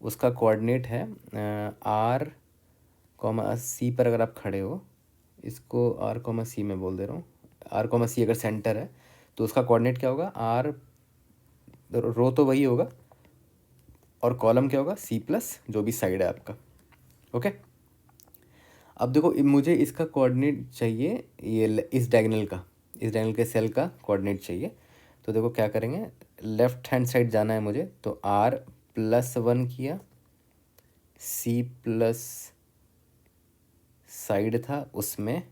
उसका कोऑर्डिनेट है आर कॉमा सी पर अगर आप खड़े हो, इसको आर कॉमा सी में बोल दे रहा हूँ, आर कॉमा सी अगर सेंटर है तो उसका कोऑर्डिनेट क्या होगा, आर रो तो वही होगा और कॉलम क्या होगा सी प्लस जो भी साइड है आपका। ओके, अब देखो मुझे इसका कोऑर्डिनेट चाहिए, ये इस डायगोनल का, इस डायगोनल के सेल का कोऑर्डिनेट चाहिए। तो देखो क्या करेंगे, लेफ्ट हैंड साइड जाना है मुझे, तो आर +1 किया, सी प्लस साइड था उसमें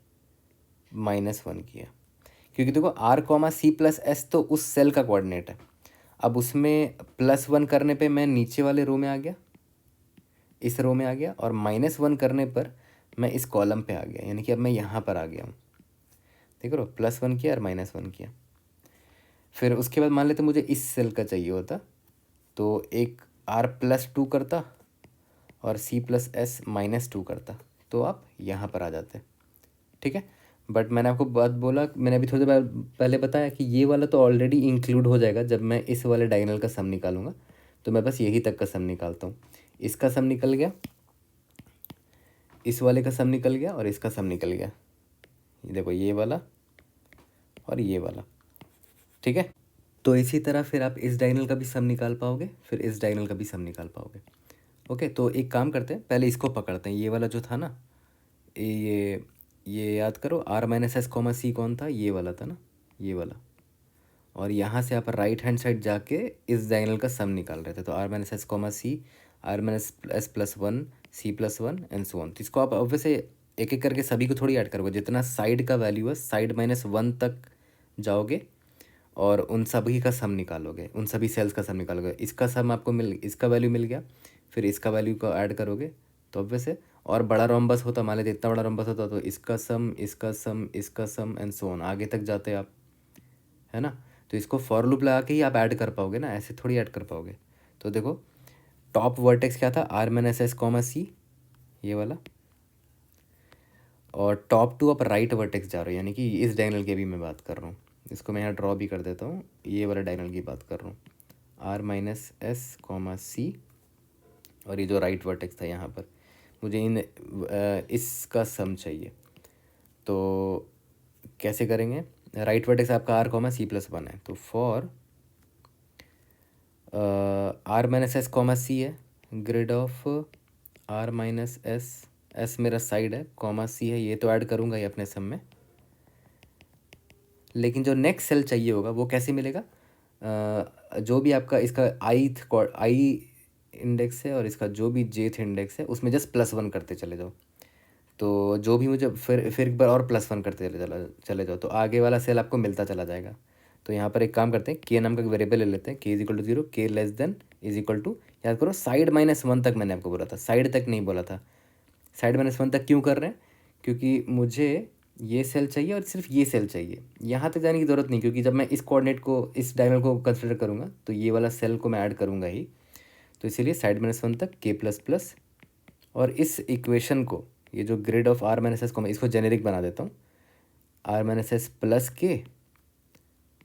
-1 किया, क्योंकि देखो r comma c plus s तो उस सेल का कोऑर्डिनेट है। अब उसमें +1 करने पे मैं नीचे वाले रो में आ गया, इस रो में आ गया, और -1 करने पर मैं इस कॉलम पे आ गया, यानी कि अब मैं यहाँ पर आ गया हूँ। देख रहे हो, +1 किया और -1 किया। फिर उसके बाद मान लेते मुझे इस सेल का चाहिए होता, तो एक R+2 करता और C+S -2 करता, तो आप यहाँ पर आ जाते, ठीक है। बट मैंने आपको बात बोला, मैंने अभी थोड़ी देर पहले बताया कि ये वाला तो ऑलरेडी इंक्लूड हो जाएगा जब मैं इस वाले डायगोनल का सम निकालूंगा, तो मैं बस यही तक का सम निकालता हूँ। इसका सम निकल गया, इस वाले का सम निकल गया और इसका सम निकल गया, ये देखो ये वाला और ये वाला, ठीक है। तो इसी तरह फिर आप इस डायगोनल का भी सम निकाल पाओगे, फिर इस डायगोनल का भी सम निकाल पाओगे। ओके, तो एक काम करते हैं, पहले इसको पकड़ते हैं, ये वाला जो था ना, ये याद करो, आर माइनस एस कॉमा सी कौन था, ये वाला था ना, ये वाला, और यहाँ से आप राइट हैंड साइड जाके इस डायगोनल का सम निकाल रहे थे, तो r minus s comma c, r minus s +1 C +1 and so on. तो इसको आप ऑब्वियसली एक एक करके सभी को थोड़ी ऐड करोगे, जितना साइड का वैल्यू है साइड -1 तक जाओगे और उन सभी का सम निकालोगे, उन सभी सेल्स का सम निकालोगे। इसका सम आपको इसका वैल्यू मिल गया, फिर इसका वैल्यू को ऐड करोगे तो ऑब्वियस है। और बड़ा रोम्बस होता, मान लेते इतना बड़ा रोम्बस होता तो इसका सम, इसका सम, इसका सम एंड सो ऑन, आगे तक जाते आप, है ना। तो इसको फॉर लूप लगा के ही आप ऐड कर पाओगे ना, ऐसे थोड़ी ऐड कर पाओगे। तो देखो टॉप वर्टेक्स क्या था, R-S, ये वाला, और टॉप टू आप राइट वर्टेक्स जा रहे हो, यानी कि इस डायगोनल की भी मैं बात कर रहा हूँ। इसको मैं यहाँ ड्रॉ भी कर देता हूँ, ये वाला डायगोनल की बात कर रहा हूँ, R-S, और ये जो राइट वर्टेक्स था यहाँ पर, मुझे इसका सम चाहिए। तो कैसे करेंगे, राइट वर्टेक्स आपका R, C+1 है, तो फॉर R-S, है, ग्रिड ऑफ R-S, S मेरा साइड है, C है, ये तो ऐड करूँगा ये अपने सम में। लेकिन जो नेक्स्ट सेल चाहिए होगा वो कैसे मिलेगा, जो भी आपका इसका आई इंडेक्स है और इसका जो भी जेथ इंडेक्स है उसमें जस्ट +1 करते चले जाओ। तो जो भी मुझे फिर एक बार और +1 करते चले जाओ, तो आगे वाला सेल आपको मिलता चला जाएगा। तो यहाँ पर एक काम करते हैं, के नाम का वेरिएबल ले लेते हैं, k = 0, k <, याद करो साइड -1 तक मैंने आपको बोला था, साइड तक नहीं बोला था। साइड -1 तक क्यों कर रहे हैं, क्योंकि मुझे ये सेल चाहिए और सिर्फ ये सेल चाहिए, यहाँ तक जाने की ज़रूरत नहीं, क्योंकि जब मैं इस कोऑर्डिनेट को, इस डायगोनल को कंसिडर करूँगा तो ये वाला सेल को मैं ऐड करूँगा ही। तो इसीलिए साइड -1 तक k++, और इस इक्वेशन को, ये जो ग्रिड ऑफ R-S को मैं इसको जेनेरिक बना देता हूँ, R-S + k,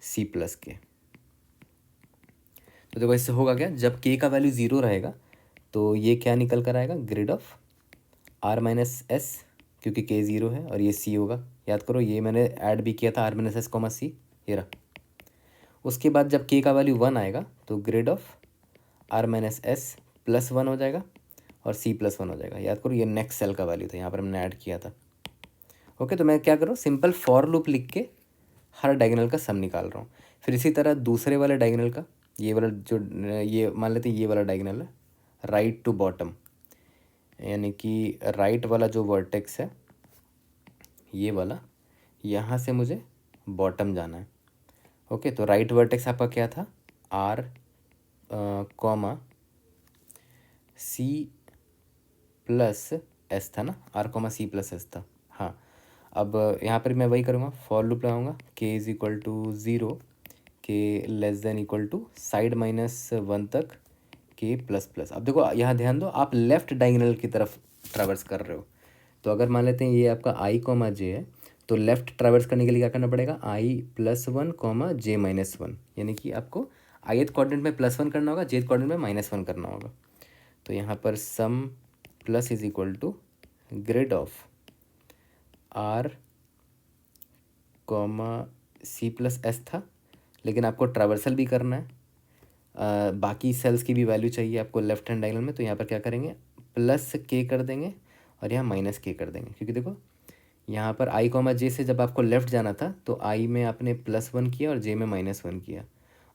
C+k। तो देखो इससे होगा क्या, जब k का वैल्यू 0 रहेगा तो ये क्या निकल कर आएगा, ग्रिड ऑफ R-S, क्योंकि k 0 है और ये c होगा। याद करो ये मैंने ऐड भी किया था R-S, C, ये रहा। उसके बाद जब k का वैल्यू 1 आएगा तो ग्रिड ऑफ R-S +1 हो जाएगा और C+1 हो जाएगा। याद करो ये नेक्स्ट सेल का वैल्यू था, यहाँ पर हमने ऐड किया था। ओके, तो मैं क्या करूँ, सिंपल फॉर लूप लिख के हर डायगोनल का सम निकाल रहा हूँ। फिर इसी तरह दूसरे वाले डायगोनल का, ये वाला जो, ये मान लेते हैं ये वाला डायगोनल है राइट टू बॉटम, यानी कि राइट वाला जो वर्टेक्स है ये वाला, यहाँ से मुझे बॉटम जाना है। ओके, तो राइट वर्टेक्स आपका क्या था, R, C+S था ना, R, C+S था। हाँ, अब यहाँ पर मैं वही करूँगा, फॉर लूप लगाऊंगा, k = 0, k <= साइड -1 तक k++। अब देखो यहाँ ध्यान दो, आप लेफ्ट डायगोनल की तरफ ट्रैवर्स कर रहे हो। तो अगर मान लेते हैं ये आपका i, j है, तो लेफ्ट ट्रैवर्स करने के लिए क्या करना पड़ेगा, i+1, j-1, यानी कि आपको ith कोऑर्डिनेट में +1 करना होगा, jth कोऑर्डिनेट में -1 करना होगा। तो यहाँ पर sum plus = grid of R, C+S था, लेकिन आपको ट्रैवर्सल भी करना है, बाकी सेल्स की भी वैल्यू चाहिए आपको लेफ्ट हैंड डायगोनल में। तो यहाँ पर क्या करेंगे, +k कर देंगे और यहाँ -k कर देंगे, क्योंकि देखो यहाँ पर i, j से जब आपको लेफ़्ट जाना था तो i में आपने +1 किया और j में -1 किया,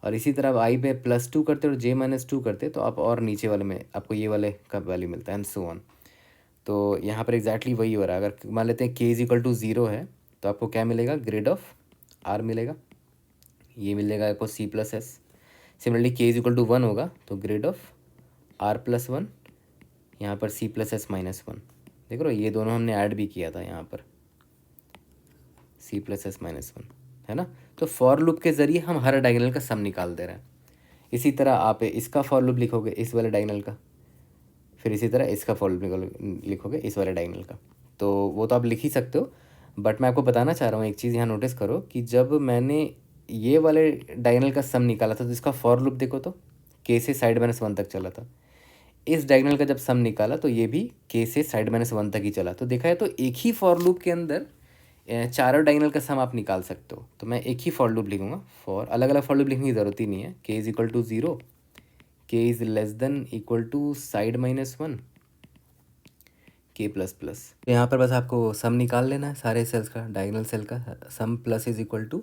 और इसी तरह आप i पे +2 करते और j -2 करते तो आप और नीचे वाले में आपको ये वाले का वैल्यू मिलता है एंड सो ऑन। तो यहाँ पर एग्जैक्टली वही हो रहा है। अगर मान लेते हैं k = 0 है तो आपको क्या मिलेगा, ग्रिड ऑफ R मिलेगा, ये मिलेगा आपको C+S। सिमिलरली k = 1 होगा तो ग्रिड ऑफ R+1, यहाँ पर C+S -1। देख रहे हो ये दोनों हमने ऐड भी किया था यहाँ पर, C+S -1, है ना। तो फॉर लूप के ज़रिए हम हर डायगोनल का सम निकाल दे रहे हैं। इसी तरह आप इसका फॉर लूप लिखोगे इस वाले डायगोनल का, फिर इसी तरह इसका फॉर लूप लिखोगे इस वाले डायगोनल का, तो वो तो आप लिख ही सकते हो। बट मैं आपको बताना चाह रहा हूँ एक चीज़, यहाँ नोटिस करो कि जब मैंने ये वाले डायगोनल का सम निकाला था तो इसका फॉर लूप देखो तो k से साइड -1 तक चला था। इस डायगोनल का जब सम निकाला तो ये भी k से साइड -1 तक ही चला। तो देखा है, तो एक ही फॉर लूप के अंदर चारों डायगोनल का सम आप निकाल सकते हो। तो मैं एक ही फॉर लूप लिखूंगा, फॉर अलग अलग फॉर लूप लिखने की ज़रूरत ही नहीं है। k = 0, k <= side -1, k++। तो यहाँ पर बस आपको सम निकाल लेना है सारे सेल्स का, डायगोनल सेल का सम प्लस =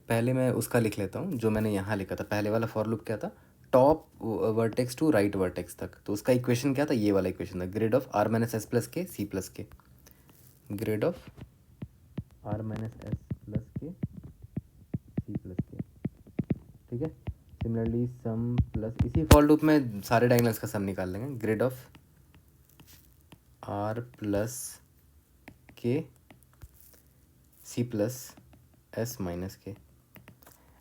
पहले मैं उसका लिख लेता हूँ जो मैंने यहाँ लिखा था। पहले वाला फॉर लूप क्या था, top vertex to right vertex तक, तो उसका इक्वेशन क्या था, ये वाला इक्वेशन था, grid of R-S + k, C+k। Grid of r minus s plus k c plus k, ठीक है। सिमिलरली सम प्लस, इसी फॉर लूप में सारे डायगोनल्स का सम निकाल लेंगे, grade of r plus k c plus S minus के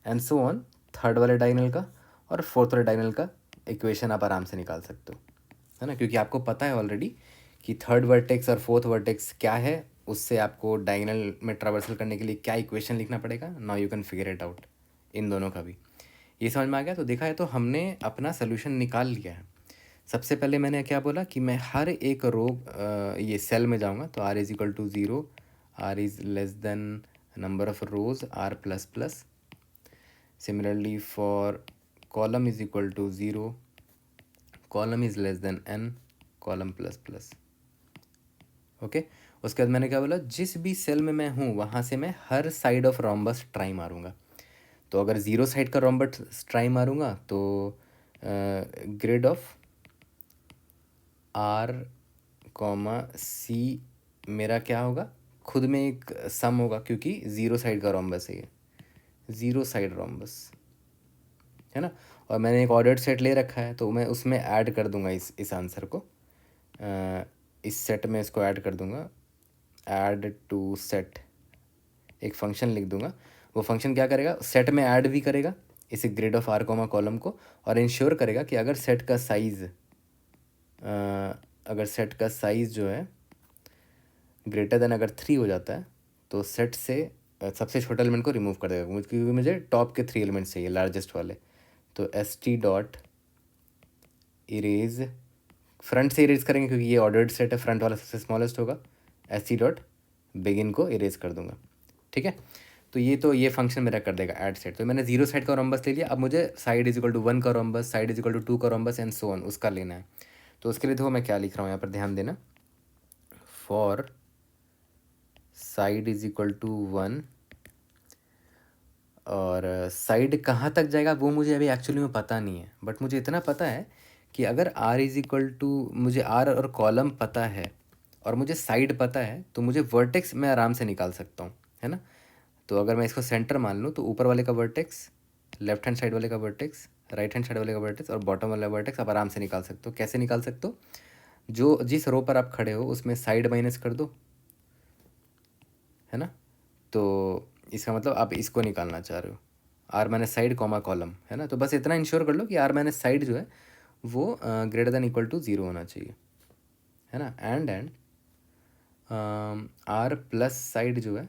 एंड सो ऑन, थर्ड वाले डायगोनल का और फोर्थ वाले डायगोनल का इक्वेशन आप आराम से निकाल सकते हो, है ना, क्योंकि आपको पता है ऑलरेडी कि थर्ड वर्टेक्स और फोर्थ वर्टेक्स क्या है, उससे आपको डायगोनल में ट्रावर्सल करने के लिए क्या इक्वेशन लिखना पड़ेगा। Now you can figure it out, इन दोनों का भी ये समझ में आ गया। तो देखा है, तो हमने अपना सोल्यूशन निकाल लिया है। सबसे पहले मैंने क्या बोला कि मैं हर एक रो ये सेल में जाऊंगा, तो r is equal to zero, r is less than number of rows r plus plus. Similarly for column is equal to zero, column is less than n, column plus plus. Okay, उसके बाद मैंने क्या बोला, जिस भी cell में मैं हूँ वहाँ से मैं हर साइड ऑफ रोम्बस ट्राई मारूंगा। तो अगर ज़ीरो साइड का रोम्बस ट्राई मारूंगा तो ग्रिड ऑफ आर कॉमा सी मेरा क्या होगा, खुद में एक सम होगा, क्योंकि ज़ीरो साइड का रोम्बस है ये, ज़ीरो साइड रोम्बस, है ना। और मैंने एक ऑर्डर्ड सेट ले रखा है, तो मैं उसमें ऐड कर दूंगा इस आंसर को, इस सेट में इसको ऐड कर दूंगा, ऐड टू सेट, एक फंक्शन लिख दूंगा। वो फंक्शन क्या करेगा, सेट में ऐड भी करेगा इस grid of r comma column को, और इंश्योर करेगा कि अगर सेट का साइज़ जो है ग्रेटर देन अगर 3 हो जाता है, तो सेट से सबसे छोटा एलिमेंट को रिमूव कर देगा, क्योंकि मुझे टॉप के 3 एलिमेंट्स चाहिए, लार्जेस्ट वाले। तो S T dot erase, front से इरेज करेंगे क्योंकि ये ऑर्डर्ड सेट है, फ्रंट वाला सबसे स्मॉलेस्ट होगा, एस टी डॉट बिगिन को इरेज कर दूंगा, ठीक है। तो ये फंक्शन मेरा कर देगा ऐड सेट। तो मैंने जीरो साइड का रोम्बस ले लिया, अब मुझे साइड इज इक्वल टू 1 का rhombus, side is equal to 2 का रोम्बस एंड सो ऑन, उसका लेना है। तो उसके लिए देखो मैं क्या लिख रहा हूँ यहाँ पर, ध्यान देना, for side is equal to 1, और साइड कहाँ तक जाएगा वो मुझे अभी एक्चुअली में पता नहीं है, बट मुझे इतना पता है कि अगर आर इज इक्वल टू, मुझे आर और कॉलम पता है और मुझे साइड पता है, तो मुझे वर्टेक्स मैं आराम से निकाल सकता हूँ, है ना। तो अगर मैं इसको सेंटर मान लूँ, तो ऊपर वाले का वर्टेक्स, लेफ्ट हैंड साइड वाले का वर्टेक्स, राइट हैंड साइड वाले का वर्टेक्स और बॉटम वाला वर्टेक्स आप आराम से निकाल सकते हो। कैसे निकाल सकते हो, जो जिस रो पर आप खड़े हो उसमें साइड माइनस कर दो, है ना। तो इसका मतलब आप इसको निकालना चाह रहे हो, r minus side comma column, है ना। तो बस इतना इंश्योर कर लो कि आर माइनस साइड जो है वो ग्रेटर देन इक्वल टू 0 होना चाहिए, है ना। एंड आर प्लस साइड जो है,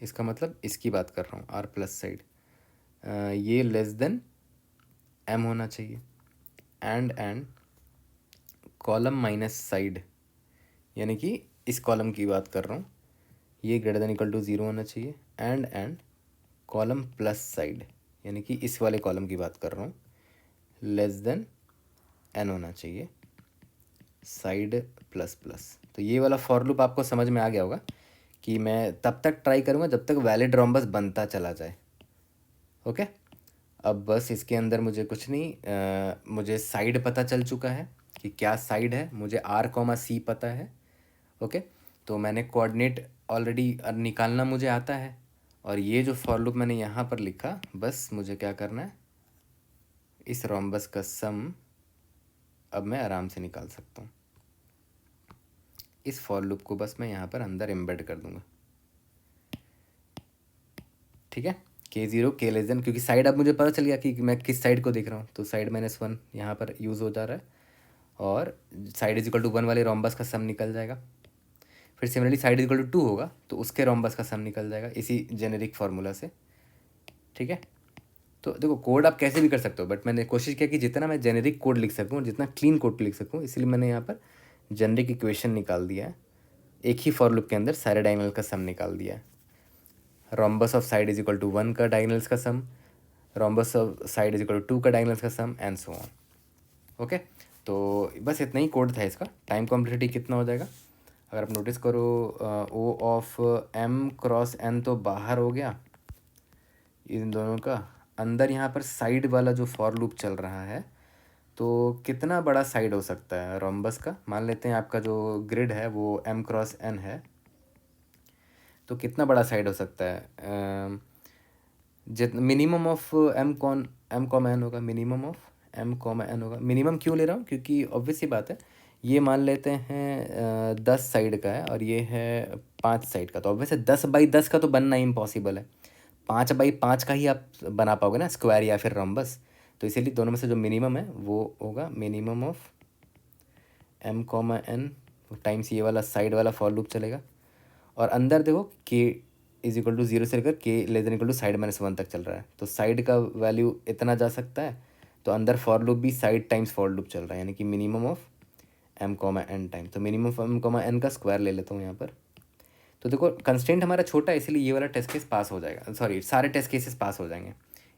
इसका मतलब इसकी बात कर रहा हूँ, आर प्लस साइड ये लेस देन एम होना चाहिए। एंड कॉलम माइनस साइड, यानी कि इस कॉलम की बात कर रहा हूँ, ये ग्रेटर देन इक्वल टू 0 होना चाहिए। एंड कॉलम प्लस साइड, यानी कि इस वाले कॉलम की बात कर रहा हूँ, लेस देन एन होना चाहिए, साइड प्लस प्लस। तो ये वाला फॉर लूप आपको समझ में आ गया होगा कि मैं तब तक ट्राई करूँगा जब तक वैलिड रोम्बस बनता चला जाए। ओके, अब बस इसके अंदर मुझे कुछ नहीं, मुझे साइड पता चल चुका है कि क्या साइड है, मुझे आर कॉमा सी पता है। ओके, तो मैंने कोऑर्डिनेट ऑलरेडी निकालना मुझे आता है, और ये जो फॉर लूप मैंने यहाँ पर लिखा, बस मुझे क्या करना है, इस रोम्बस का सम अब मैं आराम से निकाल सकता हूँ। इस फॉर लूप को बस मैं यहाँ पर अंदर एम्बेड कर दूंगा, ठीक है। K0 K लेस देन, क्योंकि साइड अब मुझे पता चल गया कि मैं किस साइड को देख रहा हूँ, तो साइड -1 यहाँ पर यूज़ हो जा रहा है, और साइड इज इक्वल टू 1 वाले रोम्बस का सम निकल जाएगा। फिर similarly side is equal to 2 होगा तो उसके रोम्बस का सम निकल जाएगा, इसी जेनेरिक फार्मूला से, ठीक है। तो देखो कोड आप कैसे भी कर सकते हो, बट मैंने कोशिश किया कि जितना मैं जेनेरिक कोड लिख सकूँ, जितना क्लीन कोड लिख सकूँ, इसलिए मैंने यहाँ पर जेनेरिक इक्वेशन निकाल दिया है, एक ही फॉर लूप के अंदर सारे डायगोनल का सम निकाल दिया है। Rhombus of side is equal to 1 का डायगोनल्स का sum, rhombus of side is equal to 2 का डायगोनल्स का sum, and so on. Okay, तो बस इतना ही कोड था इसका। टाइम कॉम्प्लेक्सिटी कितना हो जाएगा, अगर आप नोटिस करो, ओ ऑफ एम क्रॉस एन तो बाहर हो गया इन दोनों का, अंदर यहाँ पर साइड वाला जो फॉर लूप चल रहा है, तो कितना बड़ा साइड हो सकता है रोम्बस का। मान लेते हैं आपका जो ग्रिड है वो एम क्रॉस एन है, तो कितना बड़ा साइड हो सकता है, जितना minimum of m comma n होगा, minimum of m comma n होगा। मिनिमम क्यों ले रहा हूँ, क्योंकि ऑब्वियस सी बात है, ये मान लेते हैं 10 साइड का है और ये है 5 साइड का, तो ऑब्वियस है 10 बाई 10 का तो बनना इम्पॉसिबल है। 5 बाई 5 का ही आप बना पाओगे ना, स्क्वायर या फिर रॉम्बस। तो इसीलिए दोनों में से जो मिनिमम है वो होगा minimum of m comma n times ये वाला साइड वाला फॉर लूप चलेगा। और अंदर देखो के इज इक्वल टू 0 से लेकर k less than equal to side -1 तक चल रहा है, तो साइड का वैल्यू इतना जा सकता है, तो अंदर फॉर लूप भी साइड टाइम्स फॉर लूप चल रहा है, यानी कि minimum of m comma n time. तो minimum of m comma n का स्क्वायर ले लेता हूँ यहाँ पर। तो देखो कंस्टेंट हमारा छोटा है, इसलिए ये वाला टेस्ट केस पास हो जाएगा, सॉरी सारे टेस्ट केसेस पास हो जाएंगे,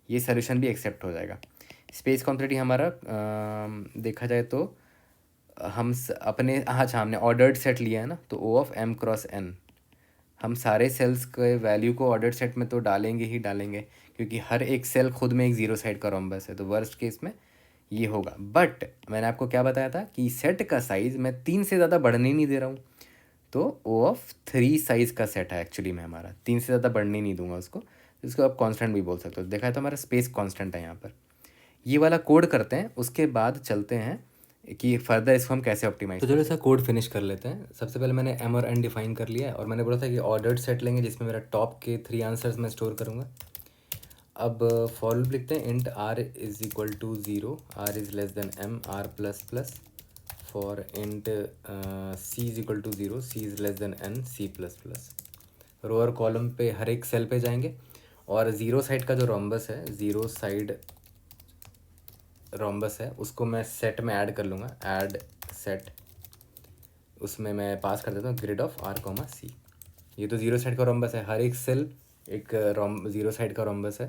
ये सोल्यूशन भी एक्सेप्ट हो जाएगा। स्पेस कॉम्प्लेक्सिटी हमारा देखा जाए तो अपने अच्छा हमने ऑर्डर्ड सेट लिया है ना, तो ओ ऑफ एम क्रॉस एन, हम सारे सेल्स के वैल्यू को ऑर्डर सेट में तो डालेंगे ही डालेंगे, क्योंकि हर एक सेल खुद में एक जीरो साइड का रोम्बस है, तो वर्स्ट केस में ये होगा। बट मैंने आपको क्या बताया था कि सेट का साइज़ मैं 3 से ज़्यादा बढ़ने नहीं दे रहा हूँ, तो ओ ऑफ 3 साइज़ का सेट है एक्चुअली में हमारा, 3 से ज़्यादा बढ़ने नहीं दूंगा उसको, इसको आप कांस्टेंट भी बोल सकते हो। देखा है तो हमारा स्पेस कांस्टेंट है यहाँ पर। ये वाला कोड करते हैं, उसके बाद चलते हैं कि फर्दर इसको हम कैसे ऑप्टिमाइज। तो चलो इसका कोड फिनिश कर लेते हैं। सबसे पहले मैंने एम और एन डिफाइन कर लिया है, और मैंने बोला था कि ऑर्डर्ड सेट लेंगे जिसमें मेरा टॉप के 3 आंसर्स मैं स्टोर करूँगा। अब फॉर लूप लिखते हैं, int r is equal to 0, r is less than m, r plus plus, for int c is equal to 0, c is less than n, c plus plus. Row और column पे हर एक cell पे जाएंगे, और zero side का जो rhombus है, zero side rhombus है, उसको मैं सेट में ऐड कर लूँगा, ऐड सेट, उसमें मैं पास कर देता हूँ ग्रिड ऑफ आर कॉमा सी। ये तो जीरो साइड का रोम्बस है, हर एक सेल एक जीरो साइड का रोम्बस है,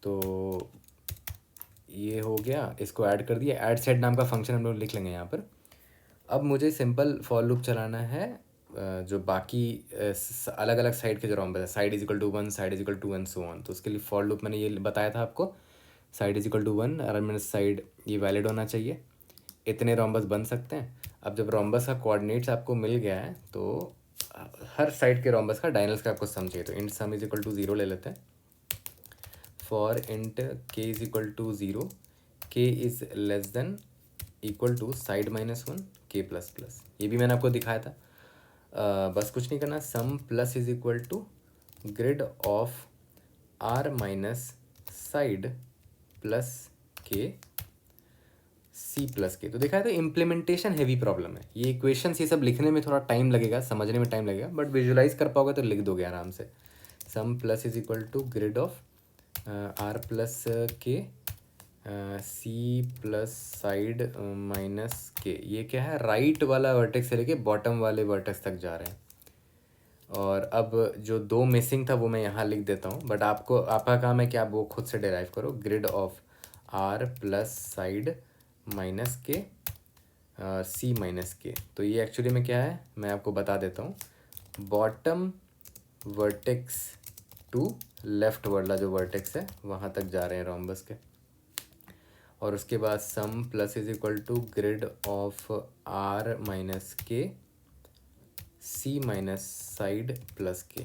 तो ये हो गया, इसको ऐड कर दिया। ऐड सेट नाम का फंक्शन हम लोग लिख लेंगे यहाँ पर। अब मुझे सिंपल फॉर लूप चलाना है, जो बाकी अलग अलग साइड के जो रोम्बस है, side is equal to 1, side is equal to 1 so on, तो उसके लिए फॉर लूप मैंने ये बताया था आपको, साइड इज इक्वल टू 1 और मैंने साइड ये वैलिड होना चाहिए, इतने रोम्बस बन सकते हैं। अब जब रोम्बस का कोऑर्डिनेट्स आपको मिल गया है, तो हर साइड के रोम्बस का डायनल्स का आपको सम चाहिए, तो int sum is equal to 0 ले लेते हैं। For int k is equal to 0, k is less than equal to side -1 k plus plus, ये भी मैंने आपको दिखाया था। बस कुछ नहीं करना, sum plus is equal to grid of r minus side plus k c plus के। तो देखा है तो इम्प्लीमेंटेशन हैवी प्रॉब्लम है, ये इक्वेशंस ये सब लिखने में थोड़ा टाइम लगेगा, समझने में टाइम लगेगा, बट विजुलाइज कर पाओगे तो लिख दोगे आराम से। Sum plus is equal to grid of r plus k c plus side minus के, ये क्या है, राइट वाला वर्टेक्स से लेके बॉटम वाले वर्टेक्स तक जा रहे हैं। और अब जो दो मिसिंग था वो मैं यहाँ लिख देता हूँ, बट आपका काम है कि आप वो खुद से डिराइव करो, grid of r plus side minus k c minus के। तो ये एक्चुअली में क्या है मैं आपको बता देता हूँ, बॉटम वर्टेक्स टू लेफ्ट वाला जो वर्टेक्स है वहाँ तक जा रहे हैं रोम्बस के। और उसके बाद sum plus is equal to grid of r minus k c minus side plus के।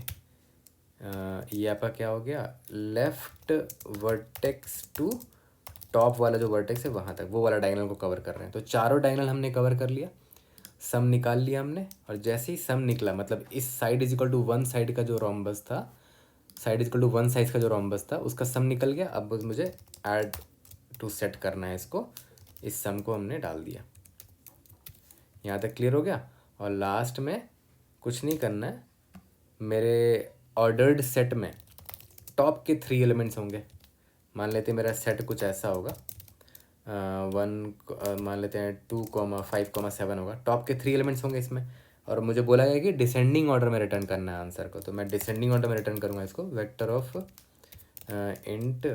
ये आपका क्या हो गया, लेफ्ट वर्टेक्स टू टॉप वाला जो वर्टेक्स है वहाँ तक, वो वाला डायगोनल को कवर कर रहे हैं। तो चारों डायगोनल हमने कवर कर लिया, सम निकाल लिया हमने, और जैसे ही सम निकला, मतलब इस side is equal to 1 side का जो रोम्बस था, side is equal to 1 size का जो रोम्बस था उसका सम निकल गया। अब मुझे ऐड टू सेट करना है इसको, इस सम को हमने डाल दिया। यहाँ तक क्लियर हो गया। और लास्ट में कुछ नहीं करना है, मेरे ऑर्डर्ड सेट में टॉप के 3 एलिमेंट्स होंगे। मान लेते हैं मेरा सेट कुछ ऐसा होगा, 1 मान लेते हैं 2, 5, 7 होगा, टॉप के 3 एलिमेंट्स होंगे इसमें। और मुझे बोला गया कि डिसेंडिंग ऑर्डर में रिटर्न करना है आंसर को, तो मैं डिसेंडिंग ऑर्डर में रिटर्न करूँगा इसको, vector of int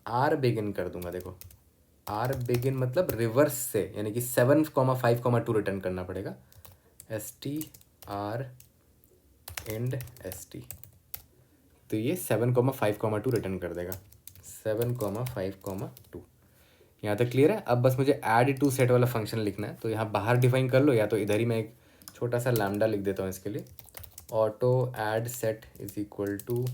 r begin कर दूंगा। देखो आर बिगिन मतलब रिवर्स से, यानी कि 7, 5, 2 रिटर्न करना पड़ेगा, S T R and S T. तो ये 7, 5, 2 रिटर्न कर देगा, 7, 5, 2। यहाँ तक क्लियर है। अब बस मुझे ऐड टू सेट वाला फंक्शन लिखना है, तो यहाँ बाहर डिफाइन कर लो, या तो इधर ही मैं एक छोटा सा लैम्डा लिख देता हूँ इसके लिए, auto add set is equal to,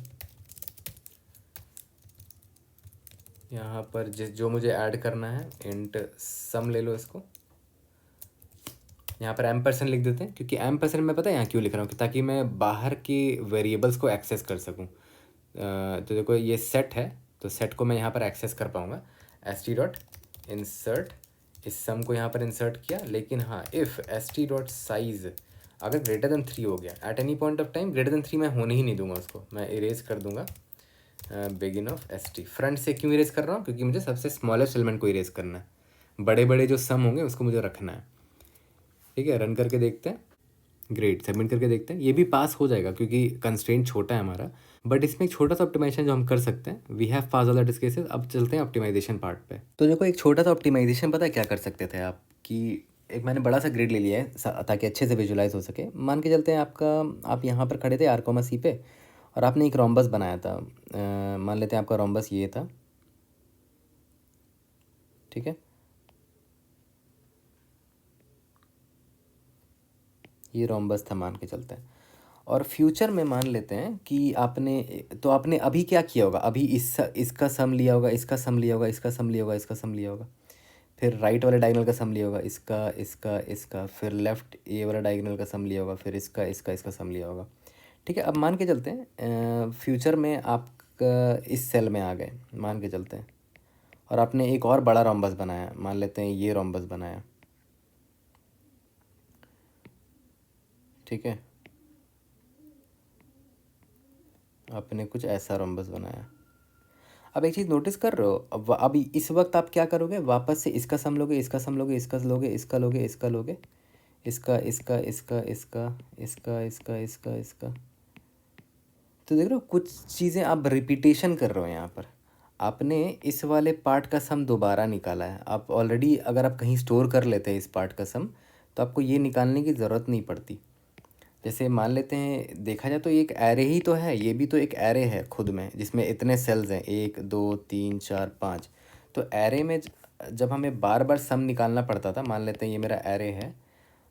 यहाँ पर जो मुझे ऐड करना है इंट सम ले लो इसको, यहाँ पर एम% लिख देते हैं, क्योंकि एम% मैं पता है यहाँ क्यों लिख रहा हूँ, ताकि मैं बाहर के वेरिएबल्स को एक्सेस कर सकूँ। तो देखो ये सेट है, तो सेट को मैं यहाँ पर एक्सेस कर पाऊँगा। st.insert, इस सम को यहाँ पर इंसर्ट किया, लेकिन हाँ इफ़ st.size अगर ग्रेटर देन 3 हो गया at any point of time, greater than 3 मैं होने ही नहीं दूंगा उसको, मैं इरेज कर दूंगा बिगिन ऑफ st। फ्रंट से क्यों इरेज कर रहा हूँ, क्योंकि मुझे सबसे स्मॉलेस्ट एलिमेंट को इरेज करना है, बड़े बड़े जो सम होंगे उसको मुझे रखना है। ठीक है, रन करके देखते हैं, ग्रेट, सबमिट करके देखते हैं, ये भी पास हो जाएगा क्योंकि कंस्ट्रेंट छोटा है हमारा। बट इसमें एक छोटा सा ऑप्टिमाइजेशन जो हम कर सकते हैं, we have pass all the cases. अब चलते हैं ऑप्टिमाइजेशन पार्ट पे। तो देखो एक छोटा सा ऑप्टिमाइजेशन पता है क्या कर सकते थे आप, कि एक मैंने बड़ा सा ग्रिड ले लिया है ताकि अच्छे से विजुलाइज हो सके। मान के चलते हैं आप यहाँ पर खड़े थे R, C पे, और आपने एक रोम्बस बनाया था। मान लेते हैं आपका रोम्बस ये था, ठीक है, ये रोम्बस था मान के चलते हैं। और फ्यूचर में मान लेते हैं कि आपने अभी क्या किया होगा, अभी इसका सम लिया होगा, इसका सम लिया होगा, इसका सम लिया होगा, इसका सम लिया होगा, फिर राइट वाले डायगोनल का सम लिया होगा, इसका इसका इसका, फिर लेफ्ट ये वाला डायगोनल का सम लिया होगा, फिर इसका इसका इसका सम लिया होगा। ठीक है, अब मान के चलते हैं फ्यूचर में आप इस सेल में आ गए, मान के चलते हैं, और आपने एक और बड़ा रोम्बस बनाया, मान लेते हैं ये रोम्बस बनाया। ठीक है, आपने कुछ ऐसा रोम्बस बनाया। अब एक चीज़ नोटिस कर रहे हो, अब अभी इस वक्त आप क्या करोगे, वापस से इसका सम लोगे, इसका सम लोगे, इसका लोगे, इसका लोगे, इसका लोगे, इसका इसका इसका इसका इसका इसका इसका इसका। तो देख रहे हो कुछ चीज़ें आप रिपीटेशन कर रहे हो यहाँ पर। आपने इस वाले पार्ट का सम दोबारा निकाला है। आप ऑलरेडी अगर आप कहीं स्टोर कर लेते हैं इस पार्ट का सम, तो आपको ये निकालने की ज़रूरत नहीं पड़ती। जैसे मान लेते हैं, देखा जाए तो एक एरे ही तो है, ये भी तो एक एरे है खुद में, जिसमें इतने सेल्स हैं, 1 2 3 4 5। तो एरे में जब हमें बार बार सम निकालना पड़ता था, मान लेते हैं ये मेरा एरे है,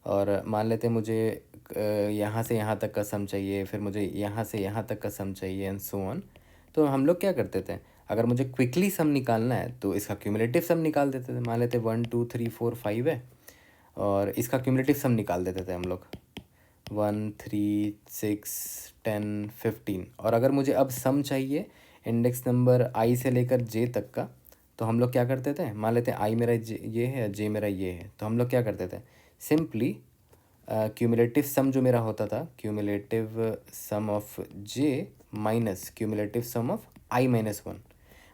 और मान लेते हैं मुझे यहाँ से यहाँ तक का सम चाहिए, फिर मुझे यहाँ से यहाँ तक का सम चाहिए, एंड सो ऑन। तो हम लोग क्या करते थे, अगर मुझे क्विकली सम निकालना है तो इसका क्यूमुलेटिव सम निकाल देते थे। मान लेते 1 2 3 4 5 है, और इसका क्यूमुलेटिव सम निकाल देते थे हम लोग, 1 3 6 10 15। और अगर मुझे अब सम चाहिए इंडेक्स नंबर i से लेकर j तक का, तो हम लोग क्या करते थे, मान लेते हैं i मेरा ये है, j मेरा ये है, तो हम लोग क्या करते थे, सिंपली क्यूमुलेटिव सम जो मेरा होता था, cumulative sum of j minus cumulative sum of i-1।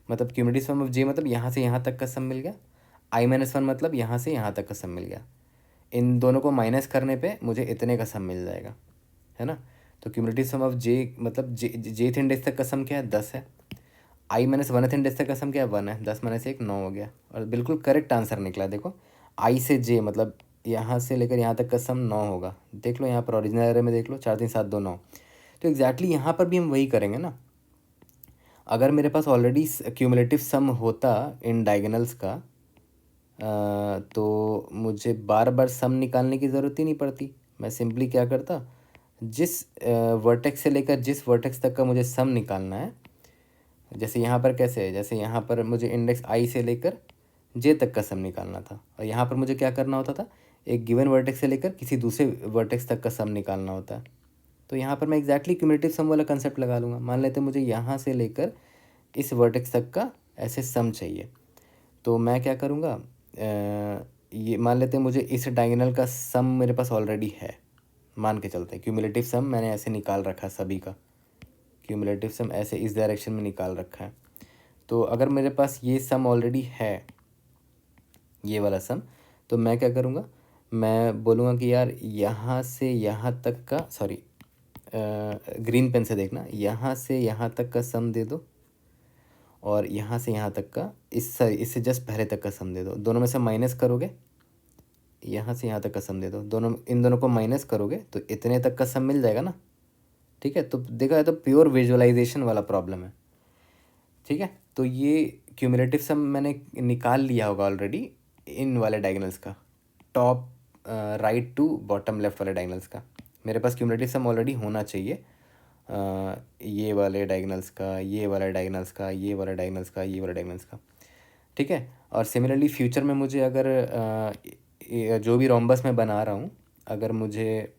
मतलब क्यूमुलेटिव सम ऑफ j मतलब यहाँ से यहाँ तक का सम मिल गया, i-1 मतलब यहाँ से यहाँ तक का सम मिल गया। इन दोनों को माइनस करने पे मुझे इतने का सम मिल जाएगा, है ना। तो क्यूमुलेटिव सम ऑफ जे मतलब जेथ इंडेक्स तक का सम क्या है, 10 है। i-1th इंडेक्स तक का सम क्या है, 1 है। 10 - 1 9 हो गया, और बिल्कुल करेक्ट आंसर निकला। देखो i से j मतलब यहाँ से लेकर यहाँ तक का सम 9 होगा। देख लो यहाँ पर ओरिजिनल एरे में देख लो, 4 3 7 2 9। तो एग्जैक्टली यहाँ पर भी हम वही करेंगे ना। अगर मेरे पास ऑलरेडी क्यूमुलेटिव सम होता इन डायगोनल्स का, तो मुझे बार बार सम निकालने की ज़रूरत ही नहीं पड़ती। मैं सिंपली क्या करता, जिस वर्टेक्स से लेकर जिस वर्टेक्स तक का मुझे सम निकालना है, जैसे यहाँ पर कैसे है, जैसे यहाँ पर मुझे इंडेक्स i से लेकर j तक का सम निकालना था, और यहाँ पर मुझे क्या करना होता था, एक गिवन वर्टेक्स से लेकर किसी दूसरे वर्टेक्स तक का सम निकालना होता है। तो यहाँ पर मैं एग्जैक्टली क्यूमुलेटिव सम वाला कंसेप्ट लगा लूँगा। मान लेते मुझे यहाँ से लेकर इस वर्टेक्स तक का ऐसे सम चाहिए, तो मैं क्या करूँगा, ये मान लेते हैं मुझे इस डायगोनल का सम मेरे पास ऑलरेडी है, मान के चलते हैं क्यूमुलेटिव सम मैंने ऐसे निकाल रखा है, सभी का क्यूमुलेटिव सम ऐसे इस डायरेक्शन में निकाल रखा है। तो अगर मेरे पास ये सम ऑलरेडी है, ये वाला सम, तो मैं क्या करूँगा, मैं बोलूँगा कि यार यहाँ से यहाँ तक का, सॉरी ग्रीन पेन से देखना, यहाँ से यहाँ तक का सम दे दो, और यहाँ से यहाँ तक का इससे जस्ट पहले तक का सम दे दो। दोनों में से माइनस करोगे, यहाँ से यहाँ तक का सम दे दो, दोनों इन दोनों को माइनस करोगे तो इतने तक का सम मिल जाएगा ना। ठीक है, तो देखा जाए तो प्योर विजुअलाइजेशन वाला प्रॉब्लम है। ठीक है, तो ये क्यूमुलेटिव सम मैंने निकाल लिया होगा ऑलरेडी इन वाले डायगोनल्स का, top right to bottom left वाले डायगोनल्स का। मेरे पास क्यूमुलेटिव सम ऑलरेडी होना चाहिए ये वाले डायगोनल्स का, ये वाला डायगोनल्स का, ये वाला डायगोनल्स का, ये वाला डायगोनल्स का, ठीक है। और सिमिलरली फ्यूचर में मुझे अगर जो भी रोम्बस मैं बना रहा हूँ, अगर मुझे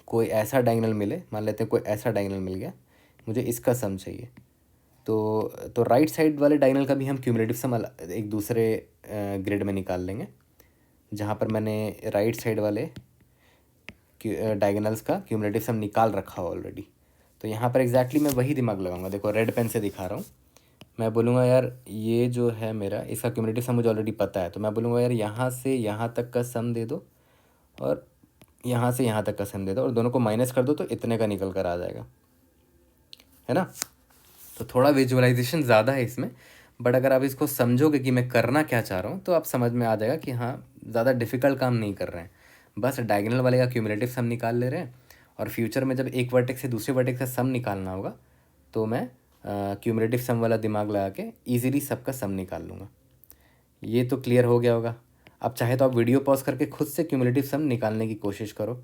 कोई ऐसा डायगोनल मिले, मान लेते हैं कोई ऐसा डायगोनल मिल गया, मुझे इसका सम चाहिए, तो राइट साइड वाले डायगोनल का भी हम क्यूमुलेटिव सम एक दूसरे ग्रिड में निकाल लेंगे, जहाँ पर मैंने राइट साइड वाले डायगोनल्स का क्यूमुलेटिव सम निकाल रखा हो ऑलरेडी। तो यहाँ पर एग्जैक्टली मैं वही दिमाग लगाऊंगा। देखो रेड पेन से दिखा रहा हूँ, मैं बोलूँगा यार ये जो है मेरा, इसका क्यूमुलेटिव सम मुझे ऑलरेडी पता है, तो मैं बोलूँगा यार यहाँ से यहाँ तक का सम दे दो और यहाँ से यहाँ तक का सम दे दो और दोनों को माइनस कर दो तो इतने का निकल कर आ जाएगा, है ना। तो थोड़ा विजुअलाइजेशन ज़्यादा है इसमें, बट अगर आप इसको समझोगे कि मैं करना क्या चाह रहा हूँ तो आप समझ में आ जाएगा कि हाँ ज़्यादा डिफ़िकल्ट काम नहीं कर रहे हैं, बस डायगोनल वाले का क्यूमुलेटिव सम निकाल ले रहे हैं। और फ्यूचर में जब एक वर्टेक्स से दूसरे वर्टेक्स का सम निकालना होगा तो मैं क्यूमुलेटिव सम वाला दिमाग लगा के ईजिली सबका सम निकाल लूँगा। ये तो क्लियर हो गया होगा। अब चाहे तो आप वीडियो पॉज करके खुद से क्यूमुलेटिव सम निकालने की कोशिश करो,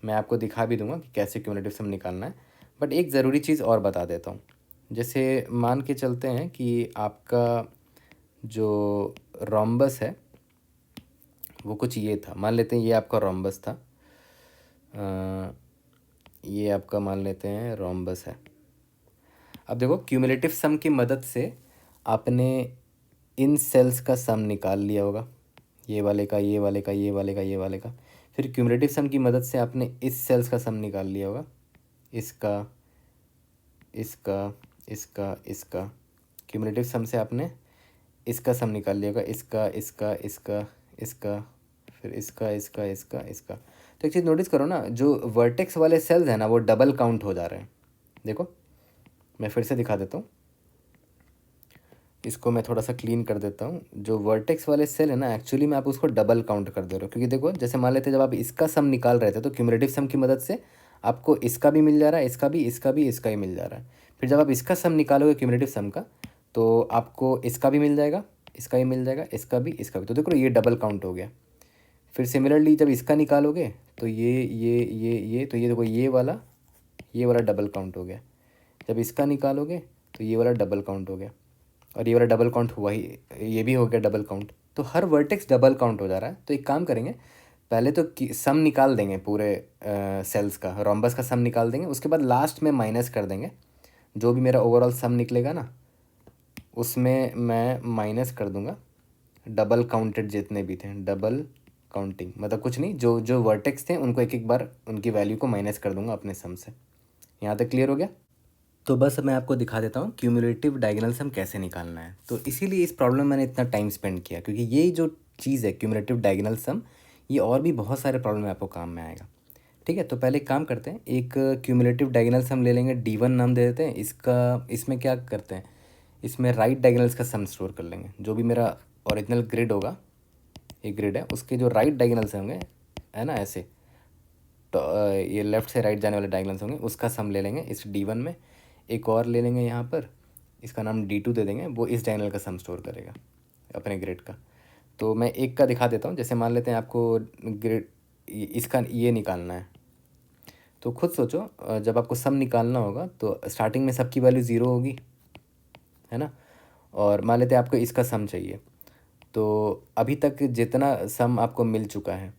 मैं आपको दिखा भी दूंगा कि कैसे क्यूमुलेटिव सम निकालना है। बट एक ज़रूरी चीज़ और बता देता हूँ, जैसे मान के चलते हैं कि आपका जो रोम्बस है वो कुछ ये था, मान लेते हैं ये आपका रोम्बस था, ये आपका मान लेते हैं रोम्बस है। अब देखो क्यूमुलेटिव सम की मदद से आपने इन सेल्स का सम निकाल लिया होगा, ये वाले का, ये वाले का, ये वाले का, ये वाले का। फिर क्यूमुलेटिव सम की मदद से आपने इस सेल्स का सम निकाल लिया होगा, इसका, इसका, इसका, इसका। क्यूमुलेटिव सम से आपने इसका सम निकाल लिया होगा, इसका, इसका, इसका, इसका, फिर इसका, इसका, इसका, इसका। तो एक चीज़ नोटिस करो ना, जो वर्टेक्स वाले सेल्स हैं ना वो डबल काउंट हो जा रहे हैं। देखो मैं फिर से दिखा देता हूँ, इसको मैं थोड़ा सा क्लीन कर देता हूँ। जो वर्टेक्स वाले सेल है ना एक्चुअली में आप उसको डबल काउंट कर दे रहे हो, क्योंकि देखो जैसे मान लेते जब आप इसका सम निकाल रहे थे तो क्यूमुलेटिव सम की मदद से आपको इसका भी मिल जा रहा है, इसका भी, इसका भी, इसका ही मिल जा रहा है। फिर जब आप इसका सम निकालोगे क्यूमुलेटिव सम का तो आपको इसका भी मिल जाएगा, इसका भी मिल जाएगा, इसका भी, इसका भी। तो देखो ये डबल काउंट हो गया। फिर सिमिलरली जब इसका निकालोगे तो ये तो ये देखो ये वाला डबल काउंट हो गया। जब इसका निकालोगे तो ये वाला डबल काउंट हो गया और ये वाला डबल काउंट हुआ ही, ये भी हो गया डबल काउंट। तो हर वर्टेक्स डबल काउंट हो जा रहा है। तो एक काम करेंगे, पहले तो सम निकाल देंगे पूरे सेल्स का, रोम्बस का सम निकाल देंगे, उसके बाद लास्ट में माइनस कर देंगे। जो भी मेरा ओवरऑल सम निकलेगा ना उसमें मैं माइनस कर दूंगा डबल काउंटेड जितने भी थे, डबल काउंटिंग मतलब कुछ नहीं, जो जो वर्टेक्स थे उनको एक एक बार उनकी वैल्यू को माइनस कर दूंगा अपने सम से। यहाँ तक क्लियर हो गया। तो बस मैं आपको दिखा देता हूँ क्यूमुलेटिव डायगोनल सम कैसे निकालना है। तो इसीलिए इस प्रॉब्लम में मैंने इतना टाइम स्पेंड किया, क्योंकि ये जो चीज़ है क्यूमुलेटिव डायगोनल सम, ये और भी बहुत सारे प्रॉब्लम में आपको काम में आएगा। ठीक है, तो पहले एक काम करते हैं, एक क्यूमुलेटिव डायगोनल सम ले लेंगे, D1 नाम दे देते हैं इसका। इसमें क्या करते हैं, इसमें राइट डायगोनल्स का सम स्टोर कर लेंगे। जो भी मेरा ओरिजिनल ग्रिड होगा, एक ग्रिड है उसके जो राइट डायगोनल्स होंगे, है ना ऐसे, तो ये लेफ़्ट से राइट जाने वाले डायगोनल्स होंगे, उसका सम ले लेंगे इस D1 में। एक और ले लेंगे यहाँ पर, इसका नाम D2 दे देंगे, वो इस डायगोनल का सम स्टोर करेगा अपने ग्रिड का। तो मैं एक का दिखा देता हूँ। जैसे मान लेते हैं आपको ग्रिड इसका ये निकालना है, तो खुद सोचो जब आपको सम निकालना होगा तो स्टार्टिंग में सबकी वैल्यू ज़ीरो होगी, है ना। और मान लेते हैं आपको इसका सम चाहिए, तो अभी तक जितना सम आपको मिल चुका है,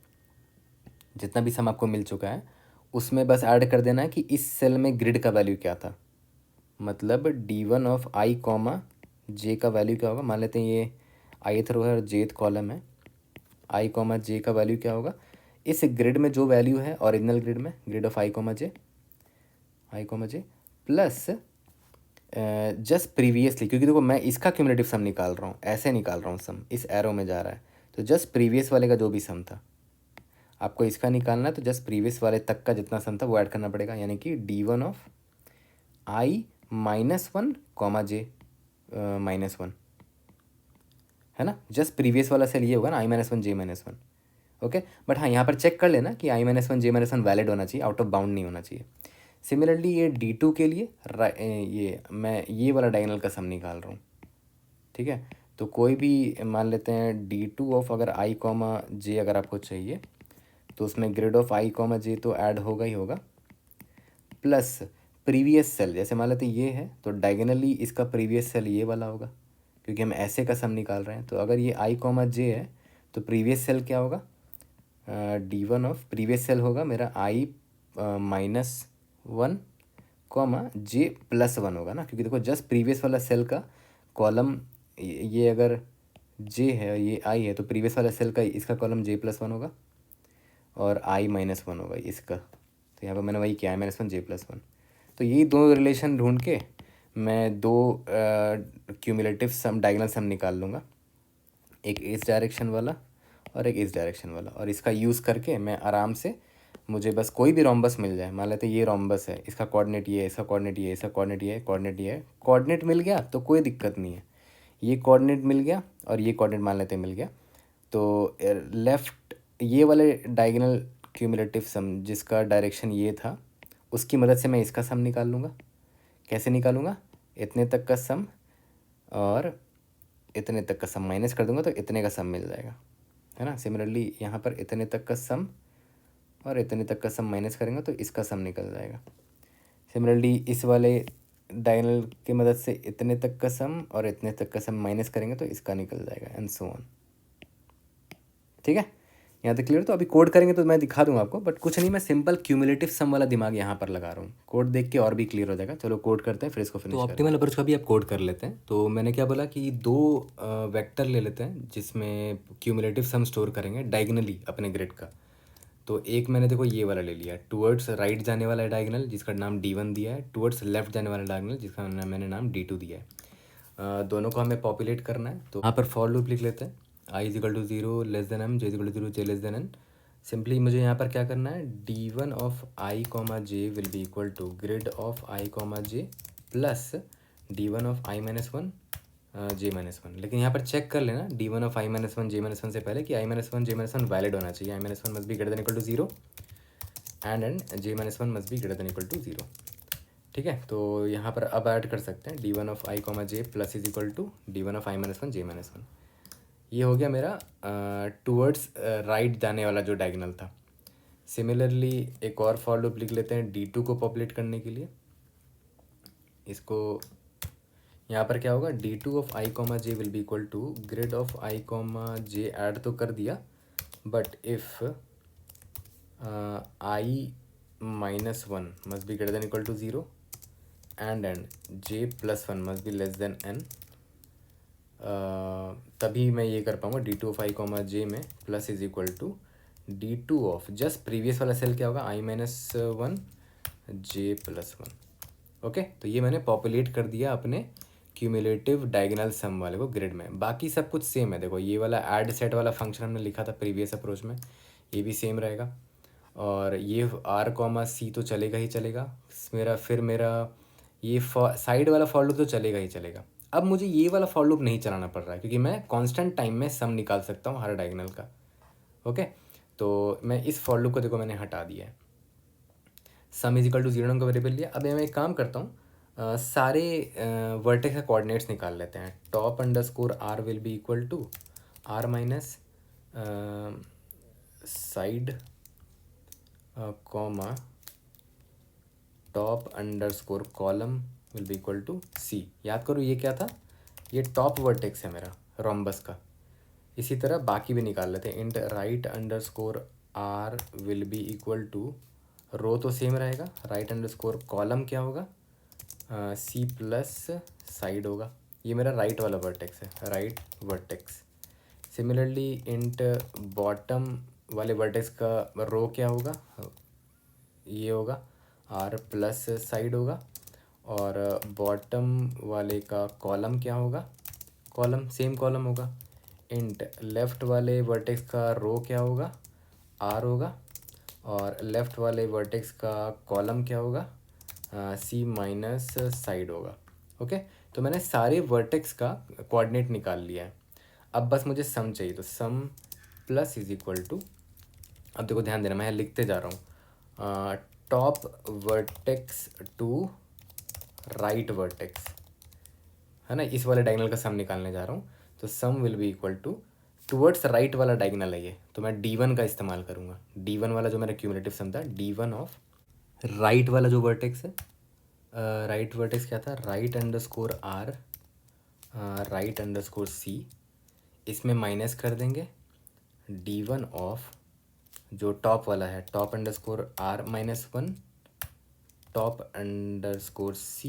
जितना भी सम आपको मिल चुका है उसमें बस ऐड कर देना है कि इस सेल में ग्रिड का वैल्यू क्या था। मतलब D1 ऑफ I कॉमा जे का वैल्यू क्या होगा। मान लेते हैं ये ith रो है और jth कॉलम है, I कॉमा जे का वैल्यू क्या होगा इस ग्रिड में, जो वैल्यू है ओरिजिनल ग्रिड में, grid of I comma J plus just previously, क्योंकि देखो मैं इसका क्यूमुलेटिव सम निकाल रहा हूँ, ऐसे निकाल रहा हूँ सम, इस एरो में जा रहा है, तो जस्ट प्रीवियस वाले का जो भी सम था आपको इसका निकालना है, तो जस्ट प्रीवियस वाले तक का जितना सम था वो ऐड करना पड़ेगा। यानी कि D1 ऑफ I -1 कॉमा जे -1, है ना। जस्ट प्रीवियस वाला सेल ये होगा ना, I-1 J-1। ओके, बट हाँ यहाँ पर चेक कर लेना कि I-1 J-1 वैलिड होना चाहिए, आउट ऑफ बाउंड नहीं होना चाहिए। सिमिलरली ये D2 के लिए ये मैं ये वाला डायगोनल का सम निकाल रहा हूँ। ठीक है, तो कोई भी मान लेते हैं D2 ऑफ अगर I कॉमा जे अगर आपको चाहिए तो उसमें ग्रिड ऑफ आई कॉमा जे तो ऐड होगा ही होगा, प्लस प्रीवियस सेल, जैसे मान लेते ये है तो डायगोनली इसका प्रीवियस सेल ये वाला होगा, क्योंकि हम ऐसे का सम निकाल रहे हैं। तो अगर ये आई कॉमा जे है तो प्रीवियस सेल क्या होगा, D1 ऑफ प्रीवियस सेल होगा मेरा आई -1 कॉमा जे +1 होगा ना, क्योंकि देखो जस्ट प्रीवियस वाला सेल का कॉलम, ये अगर जे है ये आई है तो प्रीवियस वाला सेल का इसका कॉलम J+1 होगा और I-1 होगा इसका। तो यहाँ पर मैंने वही किया I-1 J+1। तो यही दो रिलेशन ढूंढ के मैं दो क्यूमुलेटिव सम डायगोनल सम निकाल लूँगा, एक इस डायरेक्शन वाला और एक इस डायरेक्शन वाला, और इसका यूज़ करके मैं आराम से, मुझे बस कोई भी रोम्बस मिल जाए, मान लेते ये रोम्बस है, इसका कोऑर्डिनेट ये है, इसका कोऑर्डिनेट ये है, इसका कोऑर्डिनेट ये है, कोऑर्डिनेट ये है, कोऑर्डिनेट मिल गया तो कोई दिक्कत नहीं है, ये कोऑर्डिनेट मिल गया और ये कोऑर्डिनेट मान लेते मिल गया, तो लेफ़्ट ये वाले डायगोनल क्यूमुलेटिव सम जिसका डायरेक्शन ये था उसकी मदद से मैं इसका सम निकाल लूँगा। कैसे निकालूंगा, इतने तक का सम और इतने तक का सम माइनस कर दूंगा तो इतने का सम मिल जाएगा, है ना। सिमिलरली यहाँ पर इतने तक का सम और इतने तक का सम माइनस करेंगे तो इसका सम निकल जाएगा। सिमिलरली इस वाले डायगोनल की मदद से इतने तक का सम और इतने तक का सम माइनस करेंगे तो इसका निकल जाएगा, एंड सो ऑन। ठीक है, यहाँ तक क्लियर। तो अभी कोड करेंगे तो मैं दिखा दूंगा आपको, बट कुछ नहीं, मैं सिंपल क्यूमुलेटिव सम वाला दिमाग यहाँ पर लगा रहा हूँ। कोड देख के और भी क्लियर हो जाएगा। चलो कोड करते हैं फिर इसको फिनिश। तो ऑप्टिमल अप्रोच का भी आप कोड कर लेते हैं। तो मैंने क्या बोला कि दो वेक्टर ले लेते हैं जिसमें क्यूमुलेटिव सम स्टोर करेंगे डायगोनली अपने ग्रिड का। तो एक मैंने देखो ये वाला ले लिया, टुवर्ड्स राइट जाने वाला डायगोनल जिसका नाम D1 दिया है, टुवर्ड्स लेफ्ट जाने वाला डायगोनल जिसका मैंने नाम D2 दिया है। दोनों को हमें पॉपुलेट करना है। तो यहाँ पर फॉर लूप लिख लेते हैं, I = 0 m, J = 0 J n। Simply मुझे यहाँ पर क्या करना है, D1 of I, J will be equal to grid of I, J plus D1 of I-1 J -1। लेकिन यहाँ पर चेक कर लेना D1 ऑफ I-1 J -1 से पहले कि I-1 J -1 वैलिड होना चाहिए। I-1 must be greater than equal to 0 and J -1 must be greater than equal to 0। ठीक है, तो यहाँ पर अब ऐड कर सकते हैं D1 of I, J plus is equal to D1 of I-1 J -1। ये हो गया मेरा टूवर्ड्स राइट जाने वाला जो डायगोनल था। सिमिलरली एक और फॉर लूप लिख लेते हैं D2 को पॉपुलेट करने के लिए। इसको यहाँ पर क्या होगा, D2 of I, J will be equal to grid of I, J add तो कर दिया, but if I-1 must be greater than equal to 0 and J+1 must be less than n, तभी मैं ये कर पाऊँगा D2 ऑफ I, J में plus is equal to D2 of just previous वाला सेल क्या होगा, I-1 J+1। ओके, तो ये मैंने पॉपुलेट कर दिया अपने क्यूमुलेटिव डायगोनल सम वाले को ग्रिड में। बाकी सब कुछ सेम है। देखो ये वाला ऐड सेट वाला फंक्शन हमने लिखा था प्रीवियस अप्रोच में, ये भी सेम रहेगा, और ये R, C तो चलेगा ही चलेगा मेरा। फिर मेरा ये साइड वाला फॉर लूप तो चलेगा ही चलेगा। अब मुझे ये वाला फॉर लूप नहीं चलाना पड़ रहा है क्योंकि मैं कांस्टेंट टाइम में सम निकाल सकता हूँ हर डायगोनल का। ओके, तो मैं इस फॉर लूप को देखो मैंने हटा दिया है। सम इज इक्वल टू 0 का वेरिएबल लिया। अब मैं एक काम करता हूँ, सारे वर्टेक्स का कोऑर्डिनेट्स निकाल लेते हैं। Top underscore R will be equal to R minus side comma top underscore column will be equal to C। याद करो ये क्या था, ये टॉप वर्टेक्स है मेरा रोम्बस का। इसी तरह बाकी भी निकाल लेते हैं। Int right underscore R will be equal to, row तो सेम रहेगा, राइट अंडरस्कोर कॉलम क्या होगा, C प्लस साइड होगा। ये मेरा राइट वाला वर्टेक्स है, right vertex. Similarly int bottom वाले वर्टेक्स का रो क्या होगा, ये होगा R प्लस साइड होगा, और बॉटम वाले का कॉलम क्या होगा, कॉलम सेम कॉलम होगा। इंट लेफ़्ट वाले वर्टेक्स का रो क्या होगा, R होगा, और लेफ़्ट वाले वर्टेक्स का कॉलम क्या होगा, C माइनस साइड होगा। ओके, तो मैंने सारे वर्टेक्स का कोऑर्डिनेट निकाल लिया है। अब बस मुझे सम चाहिए, तो sum plus is equal to, अब देखो ध्यान देना मैं लिखते जा रहा हूँ, top vertex to right vertex, है ना, इस वाले डायगोनल का सम निकालने जा रहा हूँ। तो sum will be equal to towards right वाला डायगोनल है ये, तो मैं D1 का इस्तेमाल करूँगा। D1 वाला जो मेरा क्यूमुलेटिव सम था, D1 ऑफ राइट वाला जो वर्टेक्स है, राइट वर्टेक्स क्या था, right underscore R, right underscore C, इसमें माइनस कर देंगे D1 ऑफ जो टॉप वाला है, top underscore R minus 1, top underscore C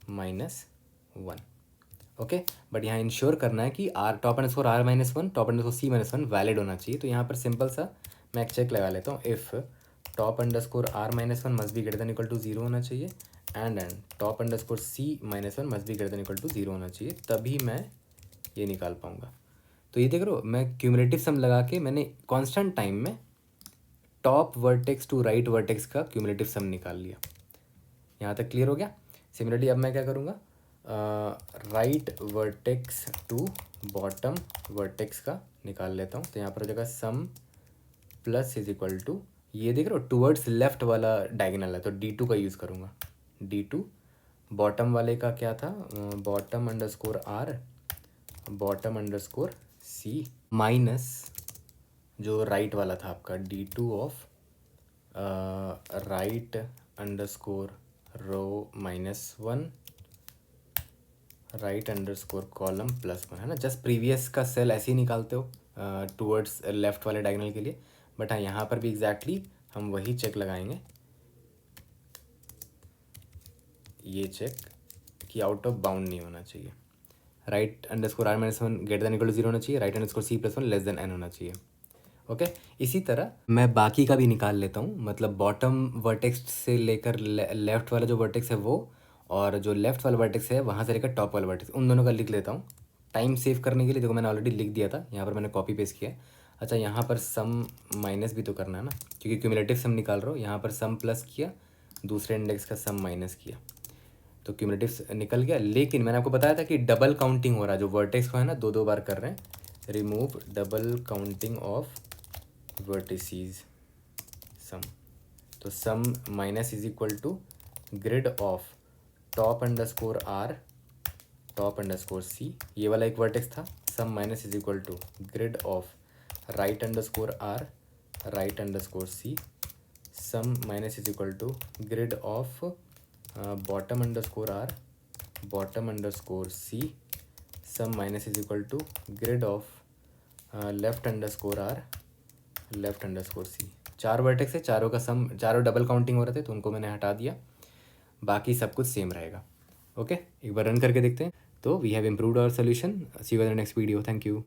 minus 1। Okay, but यहाँ इंश्योर करना है कि आर top underscore R minus 1, top underscore C minus 1 valid होना चाहिए। तो यहाँ पर सिंपल सा मैं एक चेक लगा लेता हूँ, if top underscore R minus 1 must be greater than equal to 0 होना चाहिए and top underscore C minus 1 must be greater than equal to 0 होना चाहिए, तभी मैं ये निकाल पाऊँगा। तो ये देख रहे हो, मैं क्यूमुलेटिव सम लगा के मैंने कॉन्स्टेंट टाइम में top vertex to right vertex का क्यूमुलेटिव सम निकाल लिया। यहाँ तक क्लियर हो गया। सिमिलरली अब मैं क्या करूँगा, right vertex to bottom vertex का निकाल लेता हूँ। तो यहाँ पर हो जाएगा sum plus is equal to, ये देख रहे हो टूवर्ड्स लेफ्ट वाला डायगोनल है तो D2 का यूज़ करूँगा। D2 बॉटम वाले का क्या था, bottom underscore R, bottom underscore C minus जो राइट वाला था आपका D2 of right underscore row minus 1, right underscore column plus 1, है ना। जस्ट प्रीवियस का सेल ऐसे ही निकालते हो टूवर्ड्स लेफ्ट वाले डायगोनल के लिए, बट हाँ यहाँ पर भी एग्जैक्टली हम वही चेक लगाएंगे, ये चेक कि आउट ऑफ बाउंड नहीं होना चाहिए। Right underscore R minus 1 greater than equal to 0 होना चाहिए, right underscore C plus 1 less than n होना चाहिए। ओके, इसी तरह मैं बाकी का भी निकाल लेता हूँ, मतलब बॉटम वर्टेक्स से लेकर लेफ्ट वाला जो वर्टेक्स है वो, और जो लेफ्ट वाला वर्टेक्स है वहाँ से लेकर टॉप वाला वर्टेक्स, उन दोनों का लिख लेता हूँ टाइम सेव करने के लिए। देखो मैंने ऑलरेडी लिख दिया था, यहाँ पर मैंने कॉपी पेस्ट किया है। अच्छा, यहाँ पर सम माइनस भी तो करना है ना, क्योंकि क्यूमुलेटिव सम निकाल रहा हो। यहाँ पर सम प्लस किया, दूसरे इंडेक्स का सम माइनस किया, तो क्यूमुलेटिव निकल गया। लेकिन मैंने आपको बताया था कि डबल काउंटिंग हो रहा है, जो वर्टेक्स को है ना दो दो बार कर रहे हैं। Remove double counting of vertices sum, तो sum minus is equal to grid of top underscore R, top underscore C, ये वाला एक वर्टेक्स था। Sum minus is equal to grid of right underscore R, right underscore C, sum minus is equal to grid of bottom underscore R, bottom underscore C, sum minus is equal to grid of left underscore R, left underscore C। 4 vertex है, चारों का सम, चारों double counting हो रहे थे तो उनको मैंने हटा दिया, बाकी सब कुछ सेम रहेगा। ओके, एक बार रन करके देखते हैं। तो we have improved our solution. See you in the next video. Thank you.